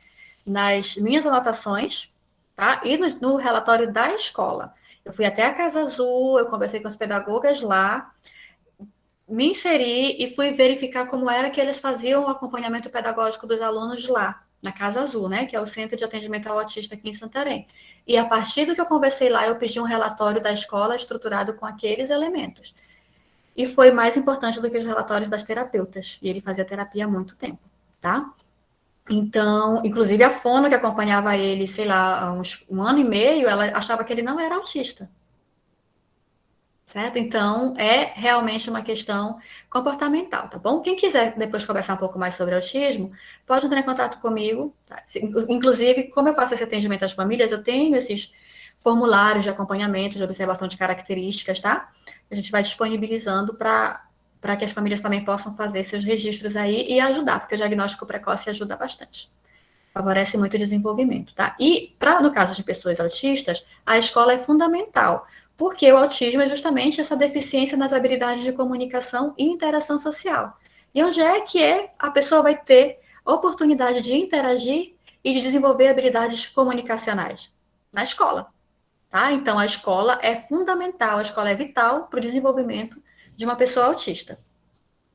nas minhas anotações, tá? E no relatório da escola. Eu fui até a Casa Azul, eu conversei com as pedagogas lá, me inseri e fui verificar como era que eles faziam o acompanhamento pedagógico dos alunos lá, na Casa Azul, né? Que é o Centro de Atendimento ao Autista aqui em Santarém. E a partir do que eu conversei lá, eu pedi um relatório da escola estruturado com aqueles elementos. E foi mais importante do que os relatórios das terapeutas. E ele fazia terapia há muito tempo, tá? Então, inclusive a fono que acompanhava ele, sei lá, há um ano e meio, ela achava que ele não era autista. Certo? Então, é realmente uma questão comportamental, tá bom? Quem quiser depois conversar um pouco mais sobre autismo, pode entrar em contato comigo. Tá? Inclusive, como eu faço esse atendimento às famílias, eu tenho esses formulários de acompanhamento, de observação de características, tá? A gente vai disponibilizando para que as famílias também possam fazer seus registros aí e ajudar, porque o diagnóstico precoce ajuda bastante. Favorece muito o desenvolvimento, tá? E, no caso de pessoas autistas, a escola é fundamental, porque o autismo é justamente essa deficiência nas habilidades de comunicação e interação social. E onde é que a pessoa vai ter oportunidade de interagir e de desenvolver habilidades comunicacionais? Na escola, tá? Então, a escola é fundamental, a escola é vital para o desenvolvimento de uma pessoa autista,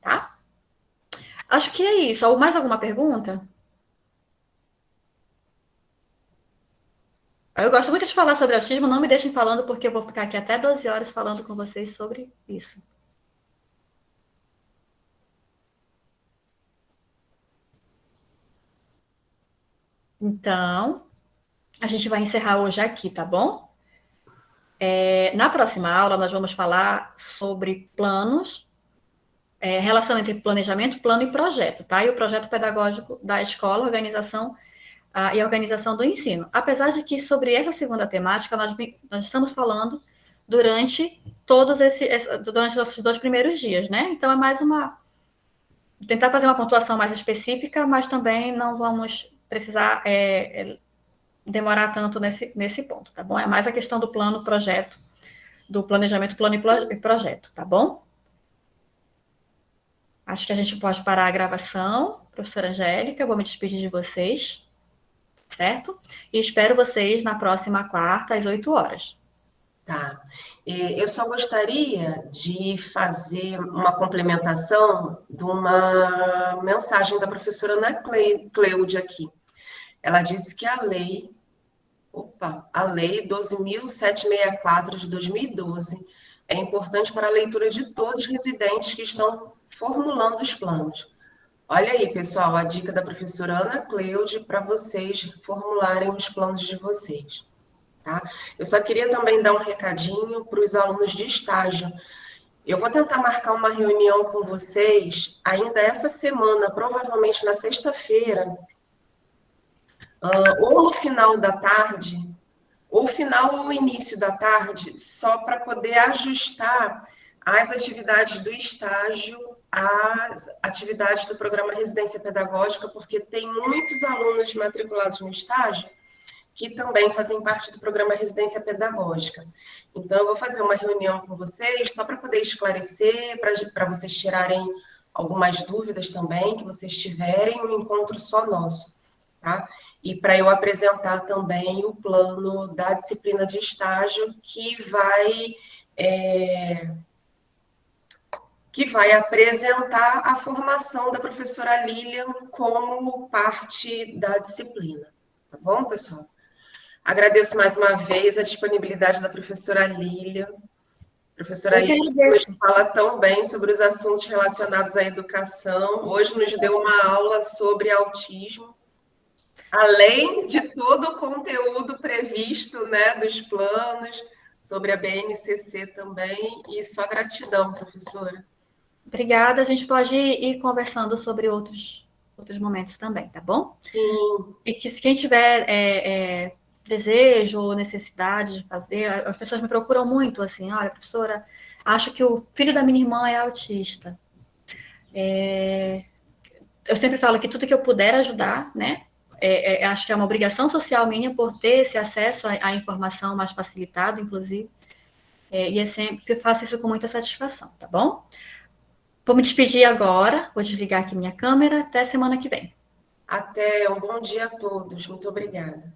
tá? Acho que é isso. Mais alguma pergunta? Eu gosto muito de falar sobre autismo, não me deixem falando, porque eu vou ficar aqui até 12 horas falando com vocês sobre isso. Então, a gente vai encerrar hoje aqui, tá bom? Na próxima aula, nós vamos falar sobre planos, relação entre planejamento, plano e projeto, tá? E o projeto pedagógico da escola, organização e organização do ensino. Apesar de que sobre essa segunda temática, nós estamos falando durante durante os 2 primeiros dias, né? Então, é mais tentar fazer uma pontuação mais específica, mas também não vamos precisar demorar tanto nesse ponto, tá bom? É mais a questão do plano, projeto, do planejamento, plano e projeto, tá bom? Acho que a gente pode parar a gravação, professora Angélica, eu vou me despedir de vocês, certo? E espero vocês na próxima quarta, às 8 horas. Tá. Eu só gostaria de fazer uma complementação de uma mensagem da professora Ana Cleude aqui. Ela disse que a lei 12.764 de 2012 é importante para a leitura de todos os residentes que estão formulando os planos. Olha aí, pessoal, a dica da professora Ana Cleude para vocês formularem os planos de vocês. Tá? Eu só queria também dar um recadinho para os alunos de estágio. Eu vou tentar marcar uma reunião com vocês ainda essa semana, provavelmente na sexta-feira, ou no final da tarde, ou final ou início da tarde, só para poder ajustar as atividades do estágio às atividades do programa Residência Pedagógica, porque tem muitos alunos matriculados no estágio que também fazem parte do programa Residência Pedagógica. Então, eu vou fazer uma reunião com vocês, só para poder esclarecer, para vocês tirarem algumas dúvidas também, que vocês tiverem, um encontro só nosso, tá? E para eu apresentar também o plano da disciplina de estágio, que vai apresentar a formação da professora Lilian como parte da disciplina. Tá bom, pessoal? Agradeço mais uma vez a disponibilidade da professora Lilian. Professora Lilian hoje fala tão bem sobre os assuntos relacionados à educação. Hoje nos deu uma aula sobre autismo, além de todo o conteúdo previsto, né, dos planos, sobre a BNCC também. E só gratidão, professora. Obrigada. A gente pode ir conversando sobre outros momentos também, tá bom? Sim. E que se quem tiver desejo ou necessidade de fazer, as pessoas me procuram muito, assim, olha, professora, acho que o filho da minha irmã é autista. Eu sempre falo que tudo que eu puder ajudar, né? Acho que é uma obrigação social minha por ter esse acesso à informação mais facilitado, inclusive. E é sempre que eu faço isso com muita satisfação, tá bom? Vou me despedir agora, vou desligar aqui minha câmera, até semana que vem. Até, um bom dia a todos. Muito obrigada.